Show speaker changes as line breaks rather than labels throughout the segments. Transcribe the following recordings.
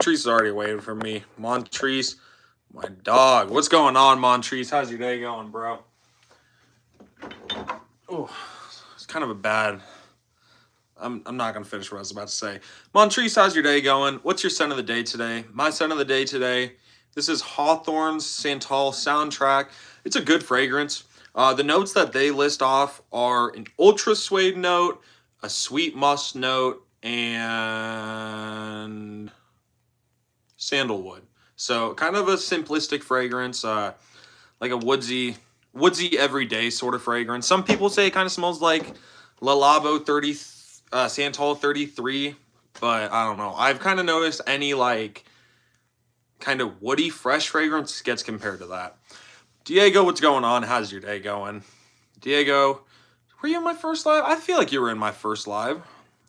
Montrese is already waiting for me. Montrese, my dog. What's going on, Montrese? How's your day going, bro? Oh, it's kind of a bad. I'm not gonna finish what I was about to say. Montrese, how's your day going? What's your scent of the day today? My scent of the day today. This is Hawthorne's Santal Soundtrack. It's a good fragrance. The notes that they list off are an ultra suede note, a sweet musk note, and sandalwood. So kind of a simplistic fragrance, like a woodsy everyday sort of fragrance. Some people say it kind of smells like Le Labo 30, Santal 33, but I don't know. I've kind of noticed any like kind of woody fresh fragrance gets compared to that. Diego, what's going on? How's your day going? Diego, were you in my first live? I feel like you were in my first live,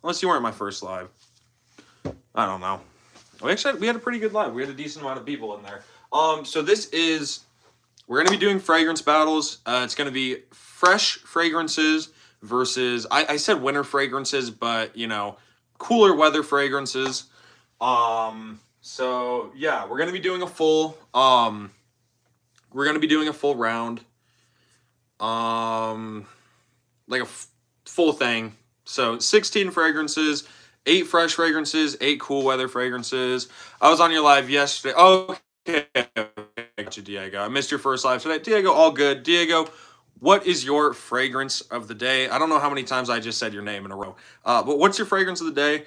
unless you weren't my first live. I don't know. We had a pretty good live. We had a decent amount of people in there. So we're gonna be doing fragrance battles. It's gonna be fresh fragrances versus I said winter fragrances, but cooler weather fragrances. So yeah, we're gonna be doing a full round. Like a full thing. So 16 fragrances. 8 fresh fragrances, 8 cool weather fragrances. I was on your live yesterday. Okay, Diego. I missed your first live today. Diego, all good. Diego, what is your fragrance of the day? I don't know how many times I just said your name in a row. But what's your fragrance of the day?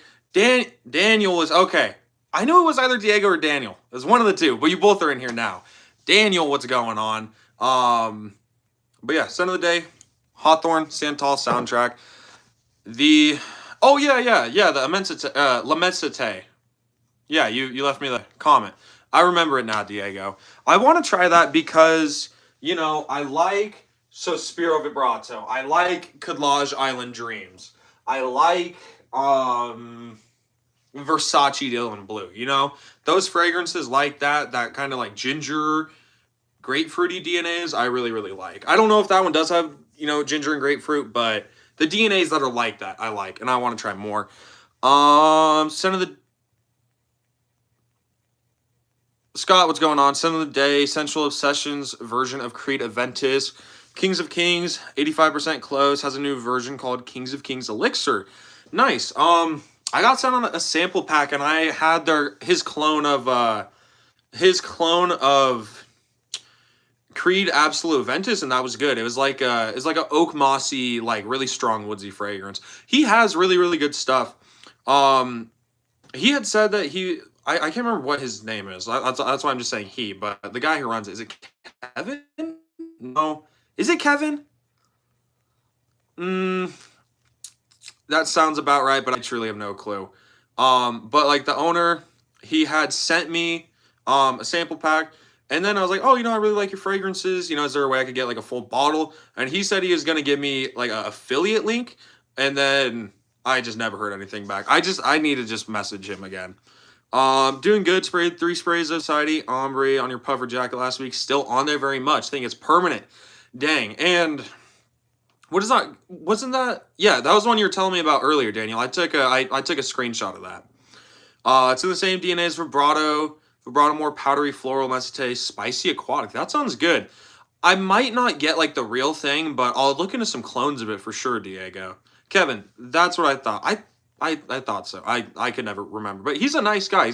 Daniel is okay. I knew it was either Diego or Daniel. It was one of the two, but you both are in here now. Daniel, what's going on? But yeah, scent of the day, Hawthorne Santal Soundtrack. The L'Immensité. Yeah, you left me the comment. I remember it now, Diego. I want to try that because, I like Sospiro Vibrato. I like Cadlage Island Dreams. I like Versace Dylan Blue. Those fragrances like that kind of like ginger, grapefruity DNAs, I really, really like. I don't know if that one does have, ginger and grapefruit, but the DNAs that are like that, I like, and I want to try more. Scent of the Scott, what's going on? Scent of the day, Sensual Obsessions version of Creed Aventus. Kings of Kings, 85% close, has a new version called Kings of Kings Elixir. Nice. I got sent on a sample pack, and I had his clone of Creed Absolute Ventus, and that was good. It was like a oak mossy, like really strong woodsy fragrance. He has really, really good stuff. He had said that I can't remember what his name is. That's why I'm just saying he. But the guy who runs it, is it Kevin? No, is it Kevin? That sounds about right, but I truly have no clue. But like the owner, he had sent me a sample pack. And then I was like, oh, I really like your fragrances. Is there a way I could get like a full bottle? And he said he was going to give me like an affiliate link. And then I just never heard anything back. I need to just message him again. Doing good. Sprayed 3 sprays of Society Ombre on your puffer jacket last week. Still on there very much. Think it's permanent. Dang. And what is that? Wasn't that? Yeah, that was one you were telling me about earlier, Daniel. I took a screenshot of that. It's in the same DNA as Vibrato more powdery floral Messite, spicy aquatic. That sounds good. I might not get like the real thing, but I'll look into some clones of it for sure, Diego. Kevin, that's what I thought. I thought so. I could never remember. But he's a nice guy.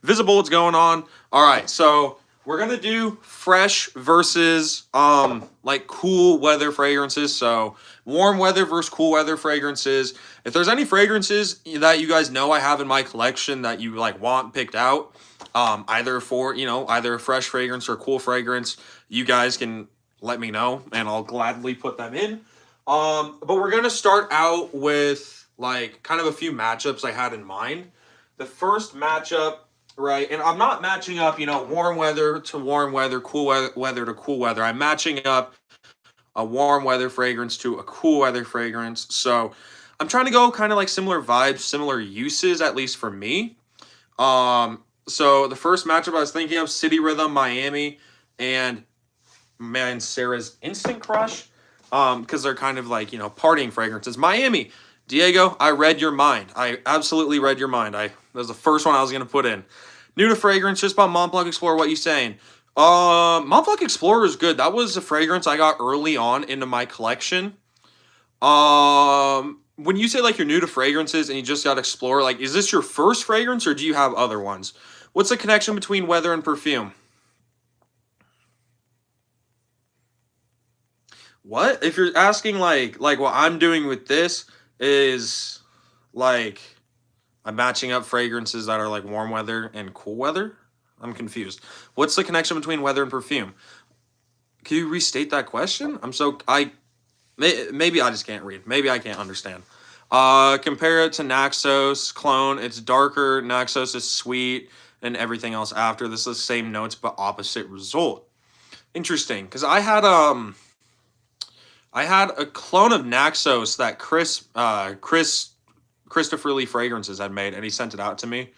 Visible, what's going on? All right, so we're gonna do fresh versus like cool weather fragrances. So warm weather versus cool weather fragrances. If there's any fragrances that you guys know I have in my collection that you like want picked out, either for either a fresh fragrance or a cool fragrance, you guys can let me know and I'll gladly put them in. But we're gonna start out with like kind of a few matchups I had in mind. The first matchup, right, and I'm not matching up, warm weather to warm weather, cool weather to cool weather. I'm matching up a warm weather fragrance to a cool weather fragrance. So I'm trying to go kind of like similar vibes, similar uses, at least for me. So the first matchup I was thinking of, City Rhythm, Miami, and Sarah's Instant Crush, because they're kind of like, partying fragrances. Miami, Diego, I read your mind. I absolutely read your mind. I That was the first one I was gonna put in. New to fragrance, just about Mont Blanc Explorer. What you saying? Mont Blanc Explorer is good. That was a fragrance I got early on into my collection. When you say like you're new to fragrances and you just got Explorer, like is this your first fragrance or do you have other ones? What's the connection between weather and perfume? What? If you're asking like what I'm doing with this is like I'm matching up fragrances that are like warm weather and cool weather? I'm confused. What's the connection between weather and perfume? Can you restate that question? Maybe I just can't read. Maybe I can't understand. Compare it to Naxos clone. It's darker. Naxos is sweet, and everything else after. This is the same notes but opposite result. Interesting, because I had a clone of Naxos that Christopher Lee Fragrances had made, and he sent it out to me.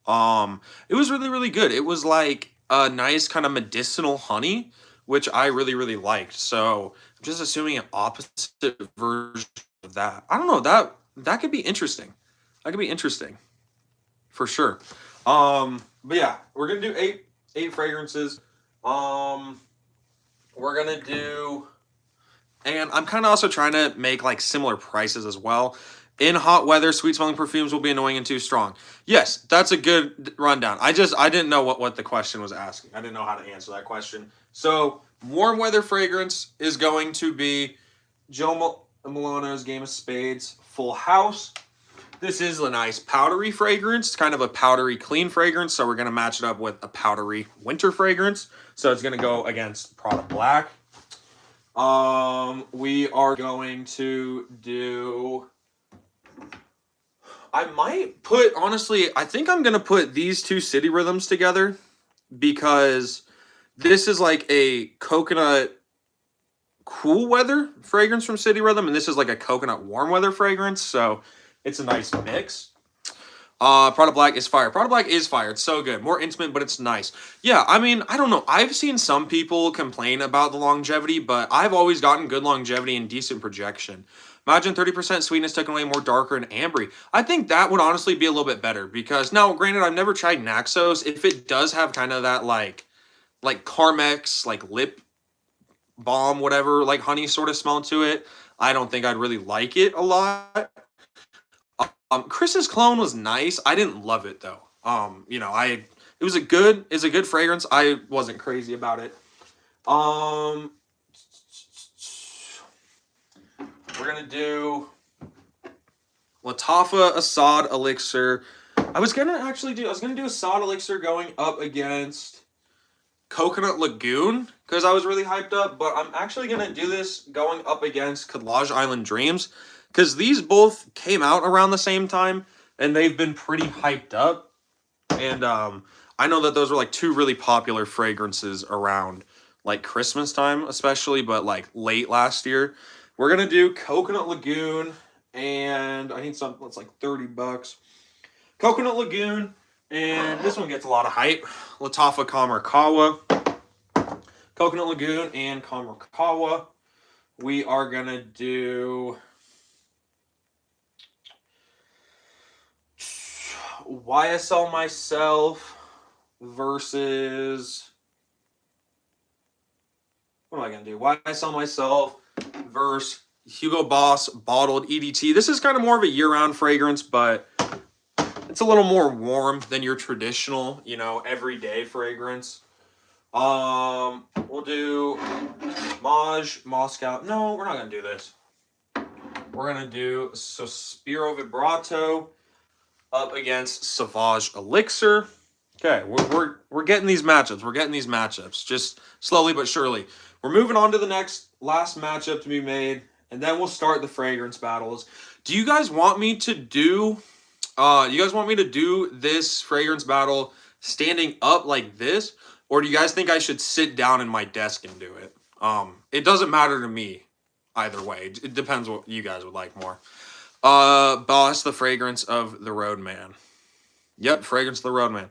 It was really, really good. It was like a nice kind of medicinal honey, which I really, really liked. So I'm just assuming an opposite version of that. I don't know. That could be interesting. That could be interesting. For sure. But yeah, we're gonna do eight fragrances. We're gonna do, and I'm kind of also trying to make like similar prices as well. In hot weather, sweet smelling perfumes will be annoying and too strong. Yes, that's a good rundown. I didn't know what the question was asking. I didn't know how to answer that question. So warm weather fragrance is going to be Joe Milano's Game of Spades Full House. This is a nice powdery fragrance, kind of a powdery clean fragrance. So we're going to match it up with a powdery winter fragrance. So it's going to go against Prada Black. We are going to do, I might put, honestly, I think I'm going to put these two City Rhythms together because this is like a coconut cool weather fragrance from City Rhythm, and this is like a coconut warm weather fragrance, so it's a nice mix. Prada Black is fire. Prada Black is fire. It's so good. More intimate, but it's nice. Yeah, I mean, I don't know. I've seen some people complain about the longevity, but I've always gotten good longevity and decent projection. Imagine 30% sweetness taken away, more darker and ambery. I think that would honestly be a little bit better because now, granted, I've never tried Naxos. If it does have kind of that like Carmex, like lip balm, whatever, like honey sort of smell to it, I don't think I'd really like it a lot. Chris's clone was nice. I didn't love it though. It's a good fragrance. I wasn't crazy about it. We're gonna do Lattafa Assad Elixir. I was gonna do Assad Elixir going up against Coconut Lagoon because I was really hyped up, but I'm actually gonna do this going up against Kadlaj Island Dreams because these both came out around the same time and they've been pretty hyped up. And I know that those were like two really popular fragrances around like Christmas time, especially, but like late last year. We're gonna do Coconut Lagoon, and I need something that's like $30. Coconut Lagoon, and this one gets a lot of hype. Lattafa Kamarkawa. Coconut Lagoon and Kamarkawa. We are gonna do YSL Myself versus, what am I gonna do? YSL Myself versus Hugo Boss Bottled EDT. This is kind of more of a year-round fragrance, but it's a little more warm than your traditional, everyday fragrance. We'll do Maj Moscow. No, we're not gonna do this. We're gonna do Sospiro Vibrato up against Sauvage Elixir. Okay, we're getting these matchups. We're getting these matchups just slowly but surely. We're moving on to the last matchup to be made, and then we'll start the fragrance battles. Do you guys want me to do? This fragrance battle standing up like this, or do you guys think I should sit down in my desk and do it? It doesn't matter to me either way. It depends what you guys would like more. Boss, the fragrance of the Roadman. Yep, fragrance of the Roadman.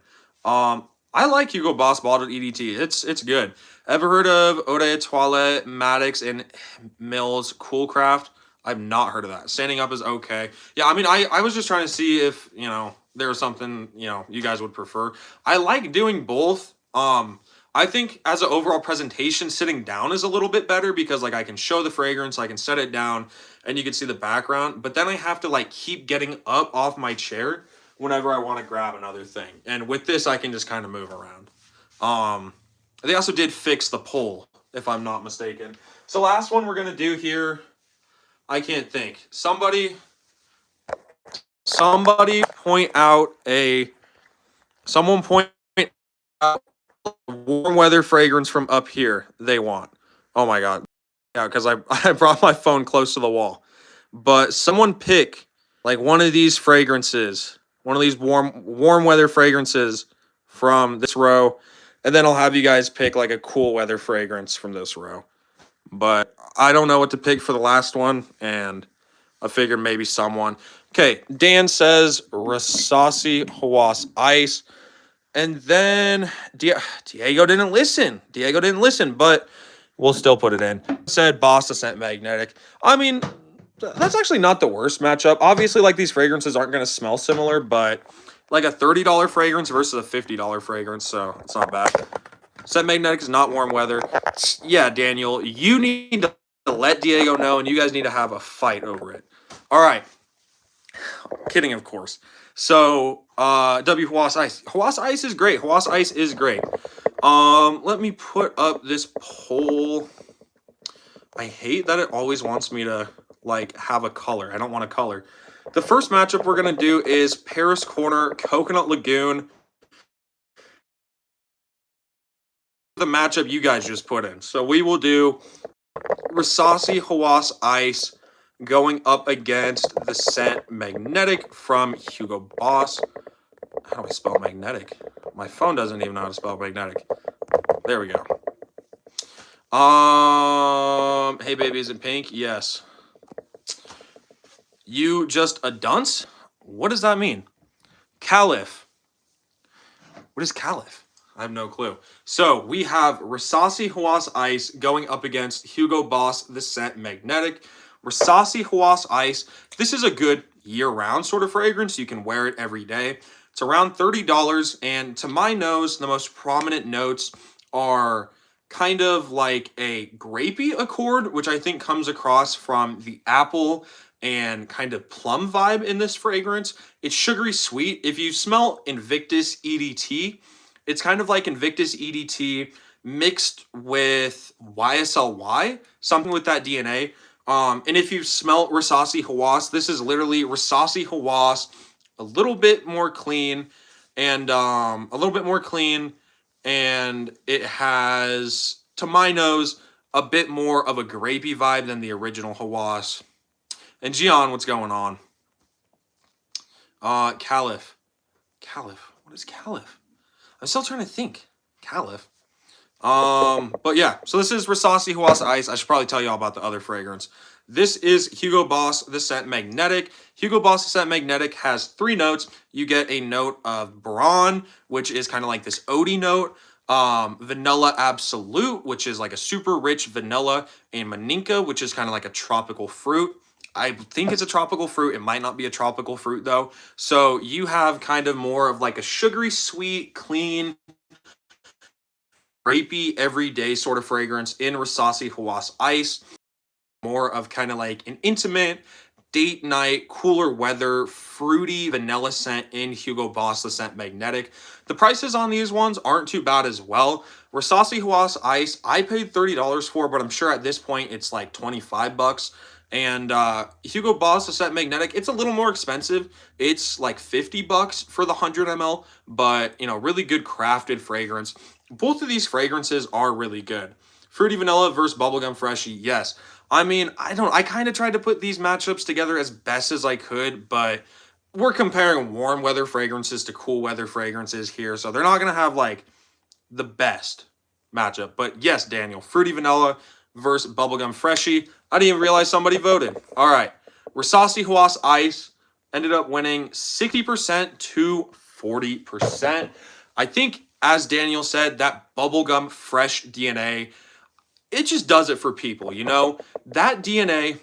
I like Hugo Boss Bottled EDT. It's good. Ever heard of Eau de Toilette, Maddox, and Mills Coolcraft? I've not heard of that. Standing up is okay. Yeah, I mean, I was just trying to see if, there's something, you know, you guys would prefer. I like doing both. I think as an overall presentation, sitting down is a little bit better because like I can show the fragrance, I can set it down, and you can see the background. But then I have to like keep getting up off my chair whenever I want to grab another thing. And with this, I can just kind of move around. They also did fix the pole, if I'm not mistaken. So last one we're gonna do here, I can't think. Somebody point out someone point out a warm weather fragrance from up here they want. Oh my god. Yeah, because I brought my phone close to the wall. But someone pick like one of these fragrances, one of these warm weather fragrances from this row, and then I'll have you guys pick like a cool weather fragrance from this row. But I don't know what to pick for the last one, and I figured maybe someone. Okay, Dan says Rasasi Hawass Ice. And then Diego didn't listen. But we'll still put it in. Said Boss the Scent Magnetic. I mean, that's actually not the worst matchup. Obviously, like these fragrances aren't going to smell similar, but like a $30 fragrance versus a $50 fragrance, so it's not bad. Scent Magnetic is not warm weather. Yeah, Daniel, you need to let Diego know, and you guys need to have a fight over it. All right. Kidding, of course. So, W Hawass Ice. Hawass Ice is great. Let me put up this poll. I hate that it always wants me to, like, have a color. I don't want a color. The first matchup we're going to do is Paris Corner Coconut Lagoon. The matchup you guys just put in. So we will do Rasasi Hawass Ice going up against the Scent Magnetic from Hugo Boss. How do I spell magnetic? My phone doesn't even know how to spell magnetic. There we go. Hey baby, is it pink? Yes. You just a dunce? What does that mean? Caliph. What is Caliph? I have no clue. So we have Rasasi Hawass Ice going up against Hugo Boss the Scent Magnetic. Rasasi Hawass Ice. This is a good year-round sort of fragrance. You can wear it every day. It's around $30, and to my nose, the most prominent notes are kind of like a grapey accord, which I think comes across from the apple and kind of plum vibe in this fragrance. It's sugary sweet. If you smell Invictus EDT, it's kind of like Invictus EDT mixed with YSLY, something with that DNA. And if you smell Rasasi Hawass, this is literally Rasasi Hawass, a little bit more clean, and it has, to my nose, a bit more of a grapey vibe than the original Hawass. And Gian, what's going on? Caliph. What is Caliph? I'm still trying to think. Caliph. But yeah, so this is Rasasi Hawass Ice. I should probably tell you all about the other fragrance. This is Hugo Boss the Scent Magnetic. Hugo Boss the Scent Magnetic has 3 notes. You get a note of Brawn, which is kind of like this oaty note. Vanilla Absolute, which is like a super rich vanilla, and Maninka, which is kind of like a tropical fruit. I think it's a tropical fruit. It might not be a tropical fruit though. So you have kind of more of like a sugary, sweet, clean, grapey, everyday sort of fragrance in Rasasi Hawass Ice. More of kind of like an intimate, date night, cooler weather, fruity vanilla scent in Hugo Boss the Scent Magnetic. The prices on these ones aren't too bad as well. Rasasi Hawass Ice, I paid $30 for, but I'm sure at this point it's like 25 bucks. And Hugo Boss the Scent Magnetic, it's a little more expensive. It's like 50 bucks for the 100 ml, but you know, really good crafted fragrance. Both of these fragrances are really good. Fruity Vanilla versus Bubblegum Freshie, yes. I mean, I kind of tried to put these matchups together as best as I could, but we're comparing warm weather fragrances to cool weather fragrances here, so they're not going to have, like, the best matchup. But yes, Daniel, Fruity Vanilla versus Bubblegum Freshie. I didn't even realize somebody voted. All right. Rasasi Hawass Ice ended up winning 60% to 40%. I think, as Daniel said, that Bubblegum Fresh DNA, it just does it for people, you know? That DNA,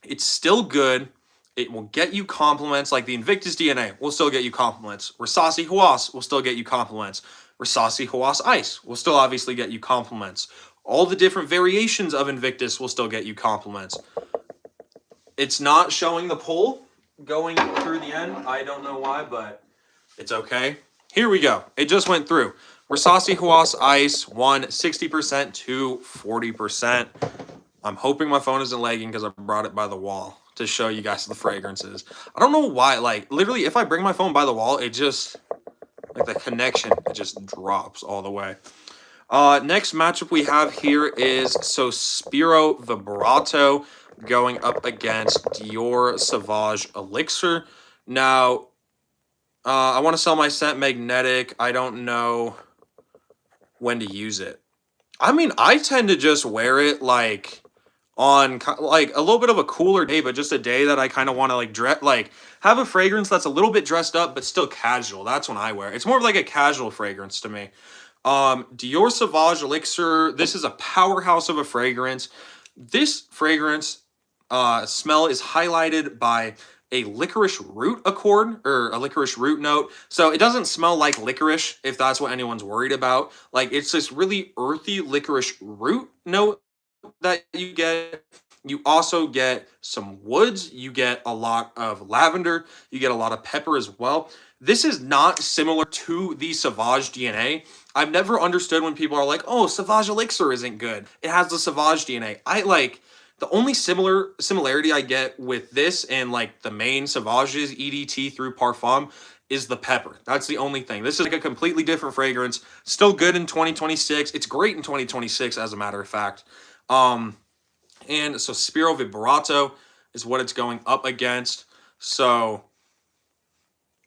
it's still good. It will get you compliments, like the Invictus DNA will still get you compliments. Rasasi Hawass will still get you compliments. Rasasi Hawass Ice will still obviously get you compliments. All the different variations of Invictus will still get you compliments. It's not showing the poll going through the end. I don't know why, but it's okay. Here we go. It just went through. Rasasi Hawass Ice won 60% to 40%. I'm hoping my phone isn't lagging because I brought it by the wall to show you guys the fragrances. I don't know why, like, literally, if I bring my phone by the wall, it just, like, the connection, it just drops all the way. Next matchup we have here is Sospiro Vibrato going up against Dior Sauvage Elixir. Now, I want to sell my scent Magnetic. I don't know when to use it. I mean, I tend to just wear it, like, on like a little bit of a cooler day, but just a day that I kind of want to like have a fragrance that's a little bit dressed up but still casual. That's when I wear it. It's more of like a casual fragrance to me. Dior Sauvage Elixir, this is a powerhouse of a fragrance. This fragrance smell is highlighted by a licorice root accord, or a licorice root note. So it doesn't smell like licorice, if that's what anyone's worried about. Like, it's this really earthy licorice root note that you get. You also get some woods. You get a lot of lavender. You get a lot of pepper as well. This is not similar to the Sauvage DNA. I've never understood when people are like, oh, Sauvage Elixir isn't good. It has the Sauvage DNA. The only similarity I get with this and like the main Sauvage's EDT through Parfum is the pepper. That's the only thing. This is like a completely different fragrance. Still good in 2026. It's great in 2026, as a matter of fact. And so Sospiro Vibrato is what it's going up against. So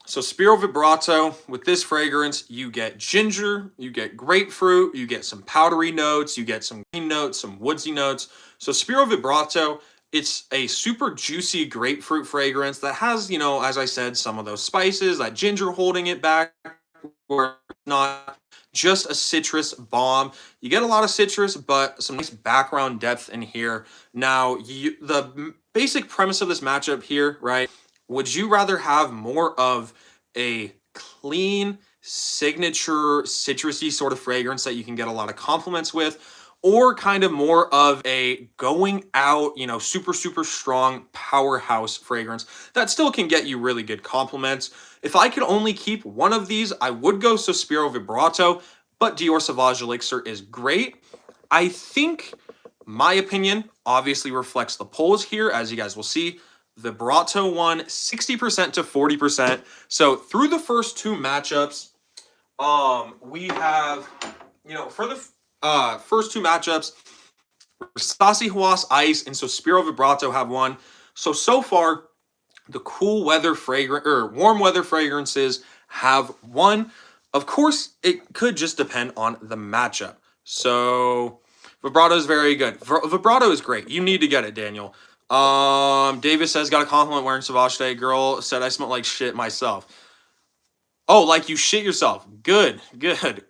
Sospiro Vibrato, with this fragrance, you get ginger, you get grapefruit, you get some powdery notes, you get some green notes, some woodsy notes. So Sospiro Vibrato, it's a super juicy grapefruit fragrance that has, you know, as I said, some of those spices, that ginger holding it back, where it's not just a citrus bomb. You get a lot of citrus, but some nice background depth in here. Now, the basic premise of this matchup here, right? Would you rather have more of a clean, signature, citrusy sort of fragrance that you can get a lot of compliments with, or kind of more of a going out, you know, super, super strong powerhouse fragrance that still can get you really good compliments? If I could only keep one of these, I would go Sospiro Vibrato, but Dior Sauvage Elixir is great. I think my opinion obviously reflects the polls here, as you guys will see. Vibrato won 60% to 40%. So through the first two matchups, we have, you know, for the first two matchups, Rasasi Hawass Ice and Sospiro Vibrato have won. So far, the cool weather fragrance or warm weather fragrances have won. Of course, it could just depend on the matchup. So Vibrato is very good. Vibrato is great. You need to get it, Daniel. Davis says, got a compliment wearing Sauvage today. Girl said I smell like shit myself. Oh, like you shit yourself. Good.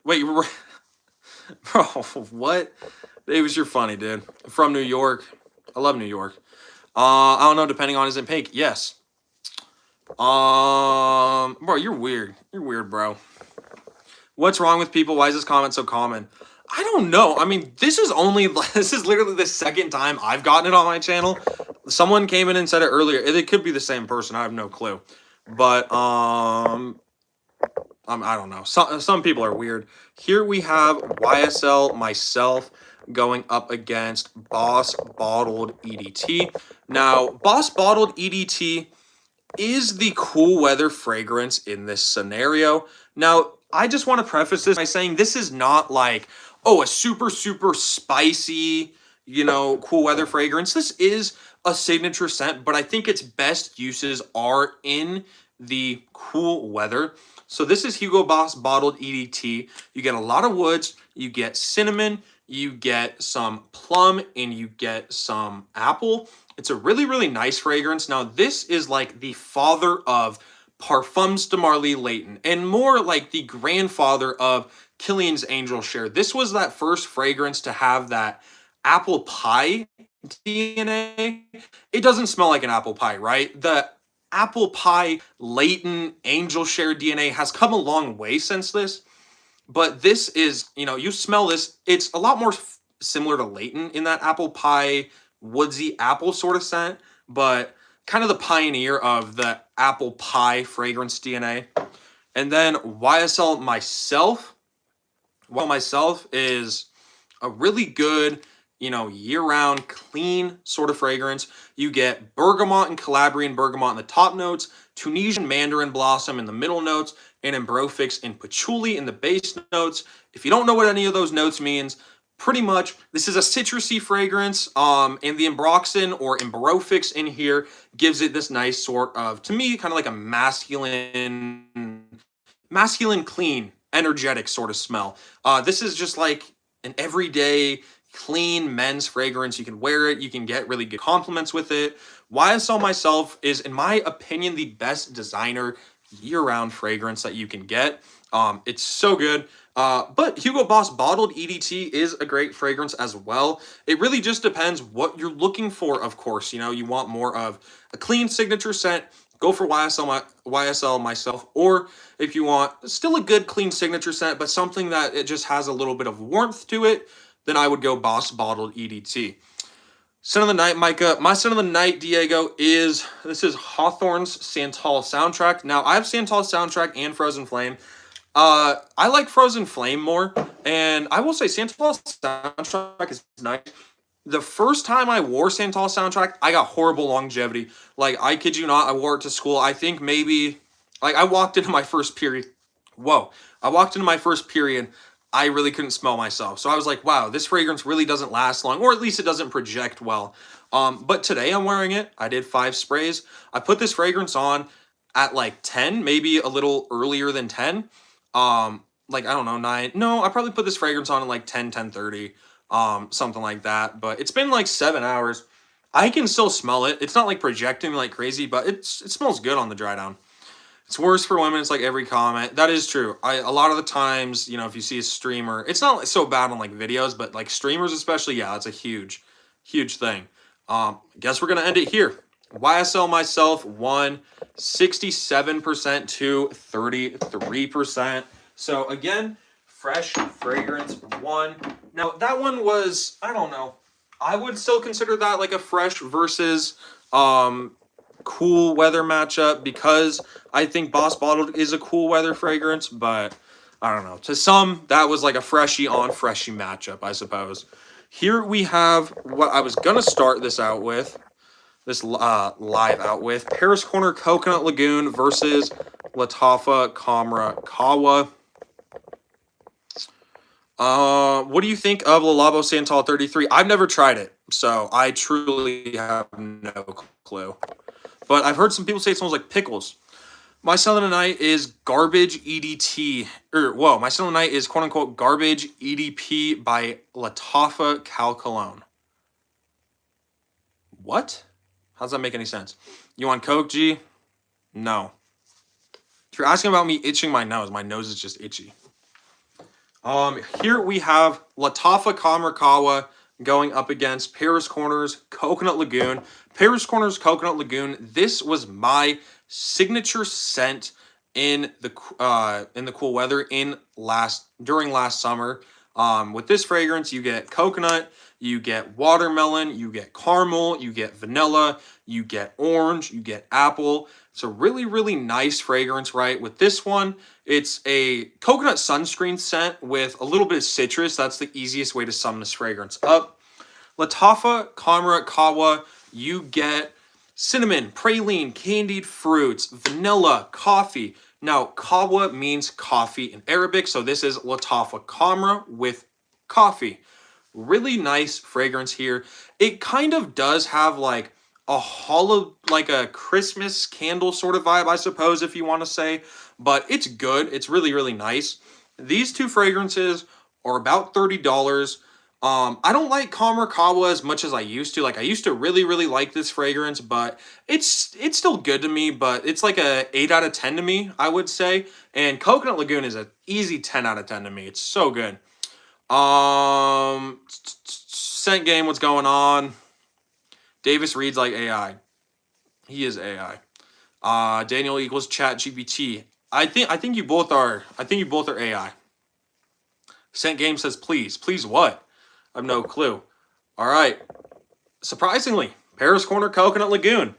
Wait, bro, what? Davis, you're funny, dude. From New York. I love New York. I don't know, depending on, is it pink? Yes. Bro, you're weird. You're weird, bro. What's wrong with people? Why is this comment so common? I don't know. I mean, this is literally the second time I've gotten it on my channel. Someone came in and said it earlier. It could be the same person. I have no clue. But, I don't know. Some people are weird. Here we have YSL myself going up against Boss Bottled EDT. Now, Boss Bottled EDT is the cool weather fragrance in this scenario. Now, I just want to preface this by saying this is not like, oh, a super, super spicy, you know, cool weather fragrance. This is a signature scent, but I think its best uses are in the cool weather. So this is Hugo Boss Bottled EDT. You get a lot of woods, you get cinnamon, you get some plum, and you get some apple. It's a really, really nice fragrance. Now, this is like the father of Parfums de Marly Layton, and more like the grandfather of Kilian's Angel Share. This was that first fragrance to have that apple pie DNA, it doesn't smell like an apple pie, right? The apple pie latent angel share DNA has come a long way since this, but this is, you smell this, it's a lot more similar to Leighton in that apple pie, woodsy apple sort of scent, but kind of the pioneer of the apple pie fragrance DNA. And then YSL myself is a really good, year-round clean sort of fragrance. You get bergamot and Calabrian bergamot in the top notes, Tunisian mandarin blossom in the middle notes, and Ambrofix and patchouli in the base notes. If you don't know what any of those notes means, pretty much this is a citrusy fragrance, and the Ambroxan or Ambrofix in here gives it this nice sort of, to me, kind of like a masculine, clean, energetic sort of smell. This is just like an everyday, clean men's fragrance. You can wear it. You can get really good compliments with it. YSL myself is, in my opinion, the best designer year-round fragrance that you can get. It's so good. But Hugo Boss Bottled EDT is a great fragrance as well. It really just depends what you're looking for, of course. You want more of a clean signature scent, go for YSL myself. Or if you want still a good clean signature scent, but something that it just has a little bit of warmth to it, then I would go Boss Bottled EDT. Scent of the night, Micah. My scent of the night, Diego, is Hawthorne's Santal Soundtrack. Now, I have Santal Soundtrack and Frozen Flame. I like Frozen Flame more, and I will say Santal Soundtrack is nice. The first time I wore Santal Soundtrack, I got horrible longevity. Like, I kid you not, I wore it to school. I think maybe, like, I walked into my first period. I really couldn't smell myself. So I was like, wow, this fragrance really doesn't last long, or at least it doesn't project well. But today I'm wearing it. I did 5 sprays. I put this fragrance on at like 10, maybe a little earlier than 10. Like, I don't know, 9. No, I probably put this fragrance on at like 10, 10:30, something like that. But it's been like 7 hours. I can still smell it. It's not like projecting like crazy, but it smells good on the dry down. It's worse for women. It's like every comment. That is true. A lot of the times, if you see a streamer, it's not so bad on like videos, but like streamers especially, yeah, it's a huge, huge thing. Guess we're gonna end it here. YSL myself won 67% to 33%. So again, fresh fragrance won. Now that one was, I don't know, I would still consider that like a fresh versus cool weather matchup, because I think Boss Bottled is a cool weather fragrance, but I don't know. To some, that was like a freshie on freshie matchup, I suppose. Here we have what I was gonna start this out with, live out with, Paris Corner Coconut Lagoon versus Lattafa Camera Kawa. What do you think of Le Labo Santal 33? I've never tried it, so I truly have no clue. But I've heard some people say it smells like pickles. My scent of the night is Garbage EDT. My scent of the night is quote-unquote Garbage EDP by Lattafa Cal Cologne. What? How does that make any sense? You want Coke, G? No. If you're asking about me itching my nose is just itchy. Here we have Lattafa Kawa going up against Paris Corner's Coconut Lagoon. Paris Corner's Coconut Lagoon. This was my signature scent in the cool weather during last summer. With this fragrance, you get coconut, you get watermelon, you get caramel, you get vanilla, you get orange, you get apple. It's a really, really nice fragrance, right? With this one, it's a coconut sunscreen scent with a little bit of citrus. That's the easiest way to sum this fragrance up. Lattafa Camera Kawa, you get cinnamon, praline, candied fruits, vanilla, coffee. Now, Kawa means coffee in Arabic, so this is Lattafa Camera with coffee. Really nice fragrance here. It kind of does have like a hollow, like a Christmas candle sort of vibe, I suppose, if you want to say, but it's good. It's really, really nice. These two fragrances are about $30. I don't like Camera Kawa as much as I used to. Like, I used to really, really like this fragrance, but it's still good to me, but it's like a 8 out of 10 to me, I would say. And Coconut Lagoon is an easy 10 out of 10 to me. It's so good. Scent Game, what's going on? Davis reads like AI. He is AI. Daniel equals Chat GPT. I think you both are. I think you both are AI. Scent Game says please. Please what? I have no clue. All right. Surprisingly, Paris Corner Coconut Lagoon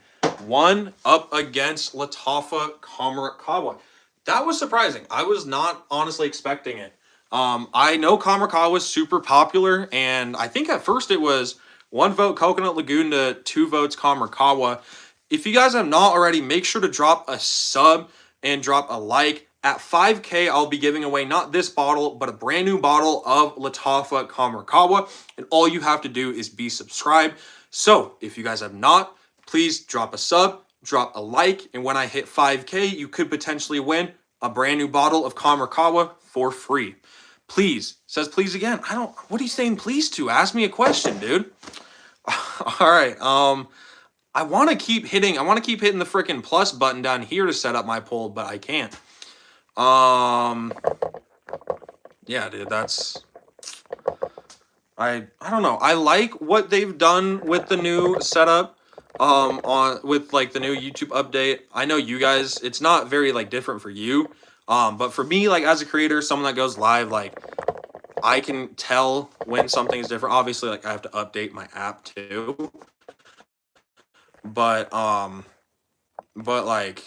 won up against Latafa Kamarakawa. That was surprising. I was not honestly expecting it. I know Kamarakawa was super popular, and I think at first it was 1 vote Coconut Lagoon to 2 votes Kamarakawa. If you guys have not already, make sure to drop a sub and drop a like. At 5K, I'll be giving away not this bottle, but a brand new bottle of Latafa Kamarakawa. And all you have to do is be subscribed. So if you guys have not, please drop a sub, drop a like. And when I hit 5K, you could potentially win a brand new bottle of Kamarakawa for free. Please. Says please again. What are you saying please to? Ask me a question, dude. All right. I want to keep hitting the freaking plus button down here to set up my poll, but I can't. Yeah, dude, that's I don't know. I like what they've done with the new setup with like the new YouTube update. I know you guys, it's not very like different for you. But for me, like as a creator, someone that goes live, like I can tell when something is different. Obviously, like I have to update my app too. But like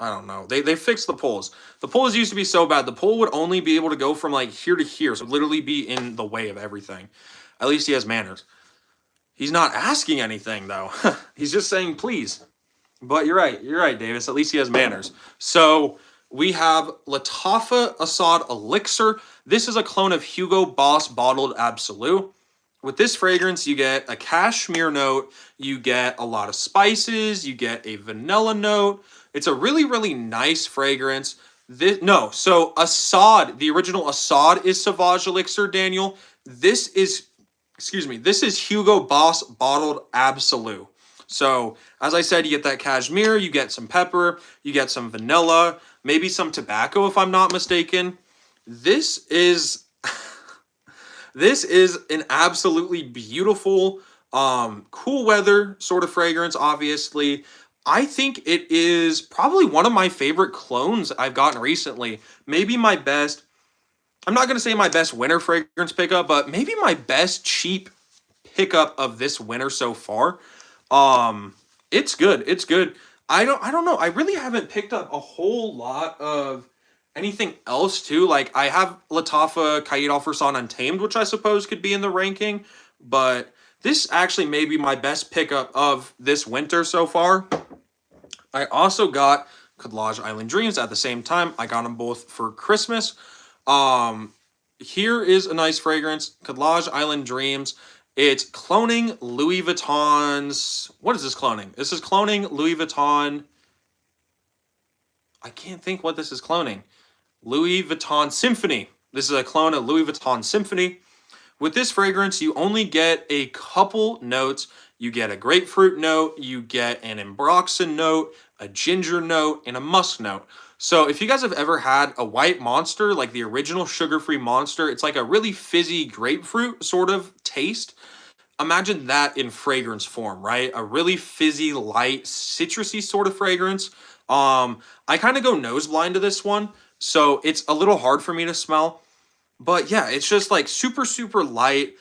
I don't know. They fixed the polls. The polls used to be so bad. The poll would only be able to go from like here to here. So literally be in the way of everything. At least he has manners. He's not asking anything though. He's just saying please. But you're right. You're right, Davis. At least he has manners. So we have Latafa Assad Elixir. This is a clone of Hugo Boss Bottled Absolute. With this fragrance, you get a cashmere note, you get a lot of spices, you get a vanilla note. It's a really, really nice fragrance. So Assad, the original Assad is Sauvage Elixir, Daniel. This is Hugo Boss Bottled Absolute. So, as I said, you get that cashmere, you get some pepper, you get some vanilla, maybe some tobacco if I'm not mistaken. This is an absolutely beautiful, cool weather sort of fragrance, obviously. I think it is probably one of my favorite clones I've gotten recently. Maybe my best, I'm not going to say my best winter fragrance pickup, but maybe my best cheap pickup of this winter so far. It's good. It's good. I don't know. I really haven't picked up a whole lot of anything else too. Like I have Latafa Kaid Al-Farsan Untamed, which I suppose could be in the ranking, but this actually may be my best pickup of this winter so far. I also got Kadlaj Island Dreams at the same time. I got them both for Christmas. Here is a nice fragrance, Kadlaj Island Dreams. It's cloning Louis Vuitton's... What is this cloning? This is cloning Louis Vuitton... I can't think what this is cloning. Louis Vuitton Symphony. This is a clone of Louis Vuitton Symphony. With this fragrance, you only get a couple notes. You get a grapefruit note, you get an ambroxan note, a ginger note, and a musk note. So if you guys have ever had a white Monster, like the original sugar-free Monster, it's like a really fizzy grapefruit sort of taste. Imagine that in fragrance form, right? A really fizzy, light, citrusy sort of fragrance. I kind of go nose blind to this one, so it's a little hard for me to smell. But yeah, it's just like super, super light.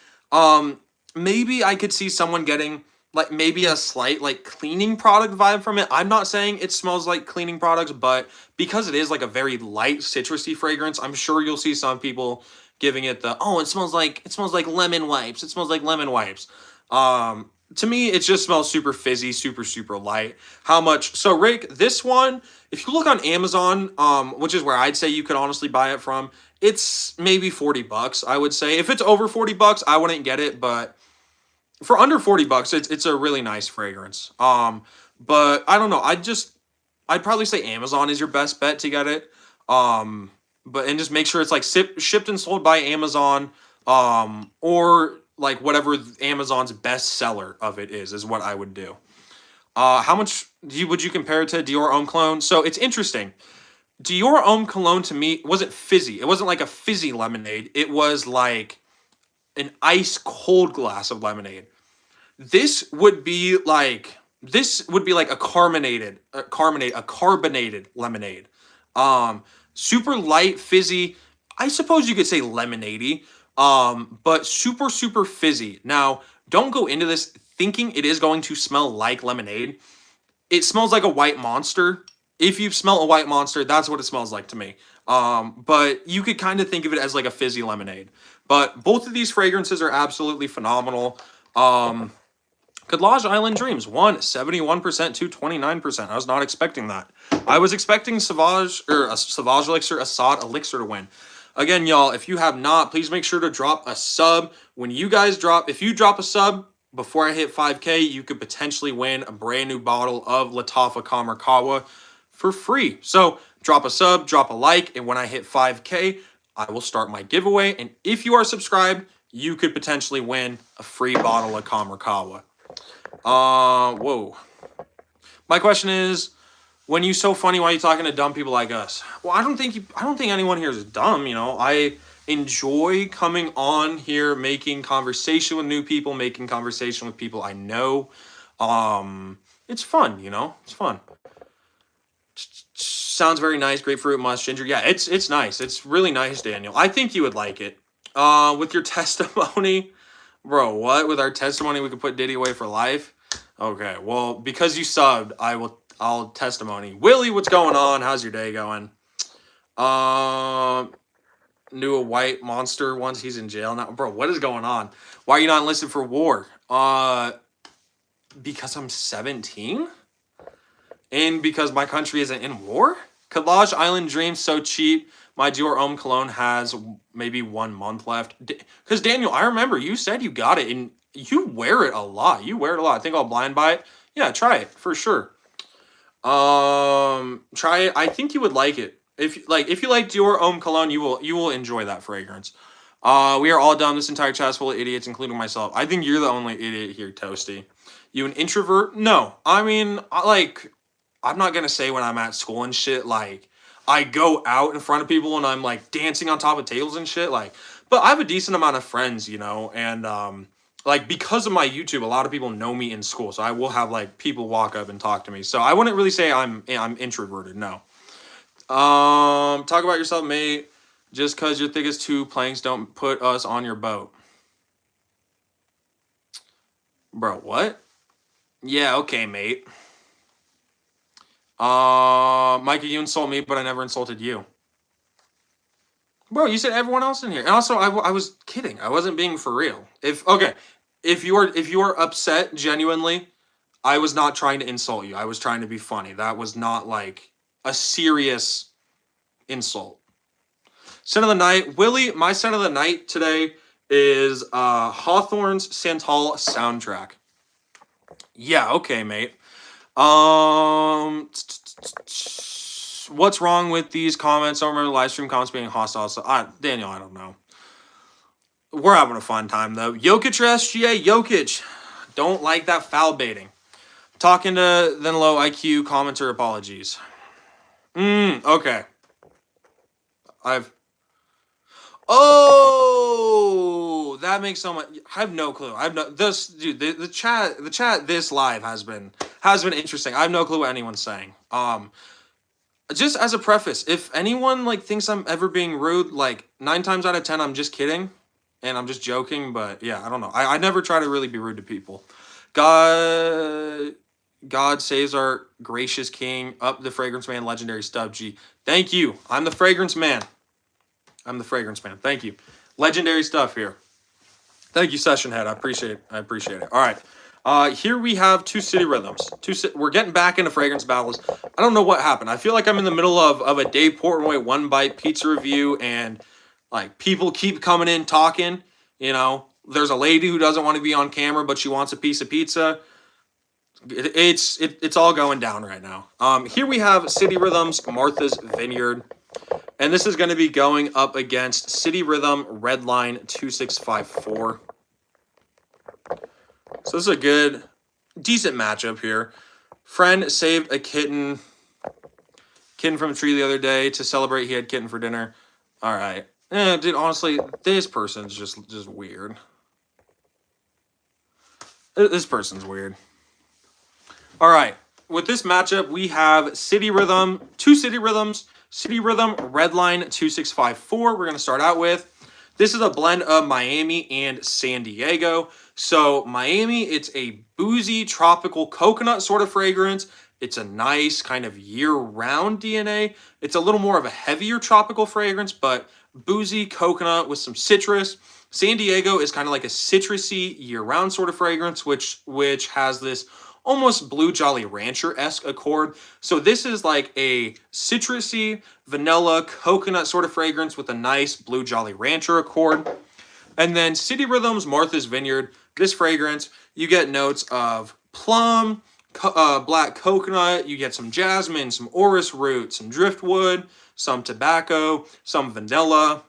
Maybe I could see someone getting like maybe a slight like cleaning product vibe from it. I'm not saying it smells like cleaning products, but because it is like a very light citrusy fragrance, I'm sure you'll see some people giving it the, oh, it smells like lemon wipes. It smells like lemon wipes. To me, it just smells super fizzy, super, super light. How much? So Rick, this one, if you look on Amazon, which is where I'd say you could honestly buy it from, it's maybe $40, I would say. If it's over $40, I wouldn't get it, but for under $40, it's a really nice fragrance. But I don't know. I'd probably say Amazon is your best bet to get it. And just make sure it's like shipped and sold by Amazon, or like whatever Amazon's best seller of it is what I would do. How much would you compare it to Dior Homme Cologne? So it's interesting. Dior Homme Cologne to me wasn't fizzy. It wasn't like a fizzy lemonade. It was like an ice cold glass of lemonade. This would be like a carbonated lemonade. Super light, fizzy. I suppose you could say lemonade-y, but super, super fizzy. Now, don't go into this thinking it is going to smell like lemonade. It smells like a white monster. If you smell a white monster, that's what it smells like to me. But you could kind of think of it as like a fizzy lemonade. But both of these fragrances are absolutely phenomenal. Kadlaj Island Dreams won 71% to 29%. I was not expecting that. I was expecting Sauvage Elixir, Assad Elixir to win. Again, y'all, if you have not, please make sure to drop a sub. If you drop a sub before I hit 5K, you could potentially win a brand new bottle of Lattafa Kamarkawa for free. So drop a sub, drop a like, and when I hit 5K, I will start my giveaway. And if you are subscribed, you could potentially win a free bottle of Kamarkawa. Whoa. My question is, when you so funny, why are you talking to dumb people like us? Well, I don't think anyone here is dumb, you know. I enjoy coming on here, making conversation with new people, making conversation with people I know. It's fun, you know. It's fun. Sounds very nice. Grapefruit, musk, ginger. Yeah, it's nice. It's really nice, Daniel. I think you would like it. With your testimony, bro, what? With our testimony, we could put Diddy away for life? Okay, well, because you subbed, I'll testimony. Willie, what's going on? How's your day going? Knew a white monster once. He's in jail now. Bro, what is going on? Why are you not enlisted for war? Because I'm 17? And because my country isn't in war? Kadlaj Island Dreams so cheap. My Dior Homme Cologne has maybe 1 month left. Because, Daniel, I remember you said you got it, and you wear it a lot. I think I'll blind buy it. Yeah, try it, for sure. Try it. I think you would like it. If you like Dior Homme Cologne, you will enjoy that fragrance. We are all dumb. This entire chat's full of idiots, including myself. I think you're the only idiot here, Toasty. You an introvert? No. I mean, I'm not gonna say when I'm at school and shit, like, I go out in front of people and I'm, like, dancing on top of tables and shit, like, but I have a decent amount of friends, you know, and, like, because of my YouTube, a lot of people know me in school, so I will have, like, people walk up and talk to me, so I wouldn't really say I'm introverted, no. Talk about yourself, mate. Just because you're thick as 2 planks, don't put us on your boat. Bro, what? Yeah, okay, mate. Micah, you insult me, but I never insulted you. Bro, you said everyone else in here. And also, I was kidding. I wasn't being for real. If you are upset genuinely, I was not trying to insult you. I was trying to be funny. That was not like a serious insult. Scent of the night. Willie, my scent of the night today is Hawthorne's Santal soundtrack. Yeah, okay, mate. What's wrong with these comments? I don't remember live stream comments being hostile. So, Daniel, I don't know. We're having a fun time, though. Jokic or SGA? Jokic. Don't like that foul baiting. Talking to then low IQ commenter apologies. Okay. Oh, that makes so much. I have no clue. The chat this live has been interesting. I have no clue what anyone's saying. Just as a preface, if anyone like thinks I'm ever being rude, like 9 times out of 10 I'm just kidding and I'm just joking, but yeah, I don't know. I never try to really be rude to people. God saves our gracious king. Up the fragrance man, legendary Stub G. Thank you. I'm the fragrance man. Thank you. Legendary stuff here. Thank you, Session Head. I appreciate it. All right. Here we have 2 city rhythms. We're getting back into fragrance battles. I don't know what happened. I feel like I'm in the middle of a Dave Portnoy one bite pizza review, and like people keep coming in talking. You know, there's a lady who doesn't want to be on camera, but she wants a piece of pizza. It's all going down right now. Here we have City Rhythms, Martha's Vineyard. And this is going to be going up against City Rhythm Redline 2654. So this is a good, decent matchup here. Friend saved a kitten from a tree the other day to celebrate he had kitten for dinner. All right. Dude, honestly, this person's just weird. This person's weird. All right. With this matchup, we have City Rhythm, two City Rhythms, City Rhythm Redline 2654. We're going to start out with. This is a blend of Miami and San Diego. So Miami, it's a boozy tropical coconut sort of fragrance. It's a nice kind of year-round DNA. It's a little more of a heavier tropical fragrance, but boozy coconut with some citrus. San Diego is kind of like a citrusy year-round sort of fragrance, which has this almost Blue Jolly Rancher-esque accord. So this is like a citrusy, vanilla, coconut sort of fragrance with a nice Blue Jolly Rancher accord. And then City Rhythms Martha's Vineyard. This fragrance, you get notes of plum, black coconut, you get some jasmine, some orris root, some driftwood, some tobacco, some vanilla.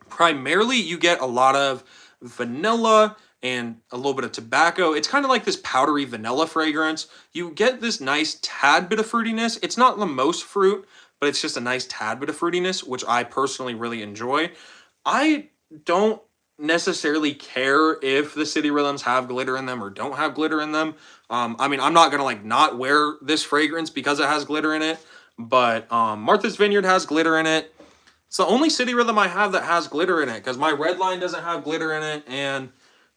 Primarily, you get a lot of vanilla and a little bit of tobacco. It's kind of like this powdery vanilla fragrance. You get this nice tad bit of fruitiness. It's not the most fruit, but it's just a nice tad bit of fruitiness, which I personally really enjoy. I don't necessarily care if the City Rhythms have glitter in them or don't have glitter in them. I mean, I'm not gonna like not wear this fragrance because it has glitter in it, but Martha's Vineyard has glitter in it. It's the only City Rhythm I have that has glitter in it because my Redline doesn't have glitter in it, and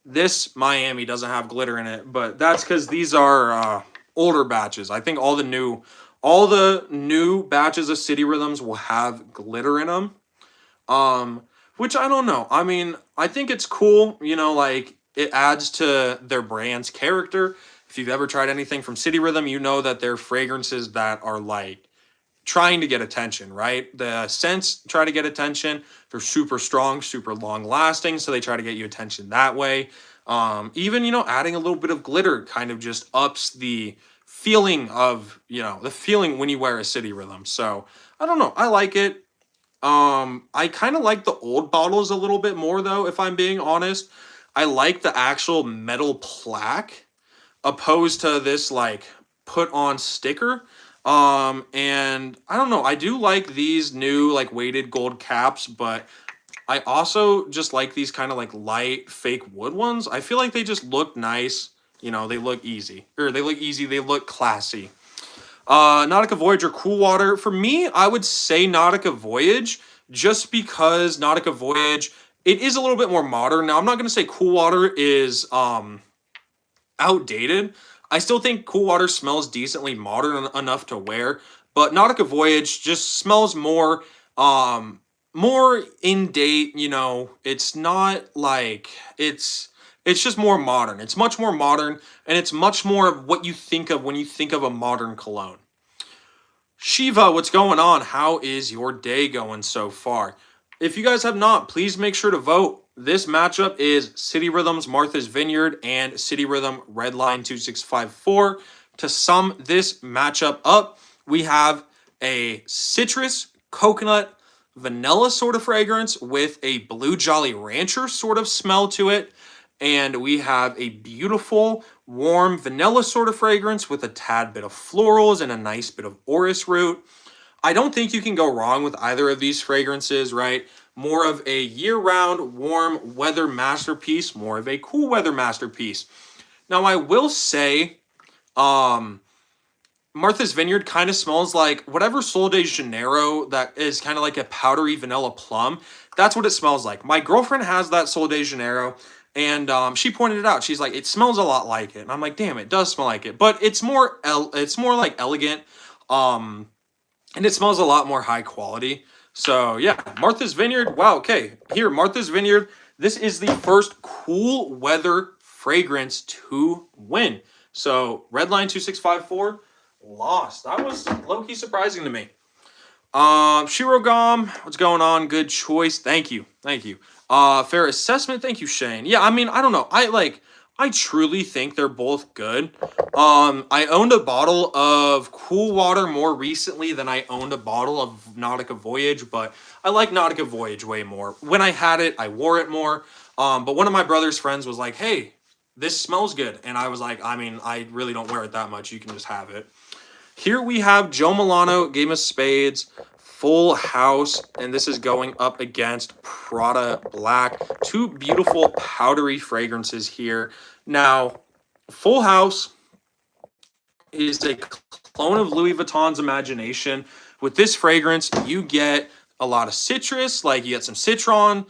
this Miami doesn't have glitter in it. But that's because these are older batches. I think all the new batches of City Rhythms will have glitter in them. Which I don't know. I mean, I think it's cool. You know, like it adds to their brand's character. If you've ever tried anything from City Rhythm, you know that they're fragrances that are like trying to get attention, right? The scents try to get attention. They're super strong, super long lasting, so they try to get you attention that way. Even, you know, adding a little bit of glitter kind of just ups the feeling of, you know, the feeling when you wear a City Rhythm. So I don't know. I like it. I kind of like the old bottles a little bit more though, if I'm being honest. I like the actual metal plaque opposed to this like put on sticker. And I don't know, I do like these new like weighted gold caps, but I also just like these kind of like light fake wood ones. I feel like they just look nice. You know, they look easy. They look classy. Nautica Voyage or Cool Water. For me, I would say Nautica Voyage just because Nautica Voyage, it is a little bit more modern. Now, I'm not going to say Cool Water is outdated. I still think Cool Water smells decently modern enough to wear, but Nautica Voyage just smells more in date, you know. It's not like it's just more modern. It's much more modern, and it's much more of what you think of when you think of a modern cologne. Shiva, what's going on? How is your day going so far? If you guys have not, please make sure to vote. This matchup is City Rhythms Martha's Vineyard and City Rhythm Redline 2654. To sum this matchup up, we have a citrus, coconut, vanilla sort of fragrance with a Blue Jolly Rancher sort of smell to it. And we have a beautiful, warm vanilla sort of fragrance with a tad bit of florals and a nice bit of orris root. I don't think you can go wrong with either of these fragrances, right? More of a year-round, warm weather masterpiece, more of a cool weather masterpiece. Now, I will say, Martha's Vineyard kind of smells like whatever Sol de Janeiro that is kind of like a powdery vanilla plum. That's what it smells like. My girlfriend has that Sol de Janeiro, and she pointed it out. She's like, it smells a lot like it. And I'm like, damn, it does smell like it. But it's more like elegant, and it smells a lot more high quality. So yeah, Martha's Vineyard. Wow, okay. Here, Martha's Vineyard. This is the first cool weather fragrance to win. So Redline 2654 lost. That was low-key surprising to me. Shirogam, what's going on? Good choice. Thank you. Fair assessment. Thank you, Shane. Yeah, I mean, I don't know. I truly think they're both good. I owned a bottle of Cool Water more recently than I owned a bottle of Nautica Voyage, but I like Nautica Voyage way more. When I had it, I wore it more. But one of my brother's friends was like, hey, this smells good. And I was like, I mean, I really don't wear it that much. You can just have it. Here we have Joe Milano, Game of Spades, Full House, and this is going up against Prada Black. Two beautiful powdery fragrances here. Now, Full House is a clone of Louis Vuitton's Imagination. With this fragrance, you get a lot of citrus, like you get some citron,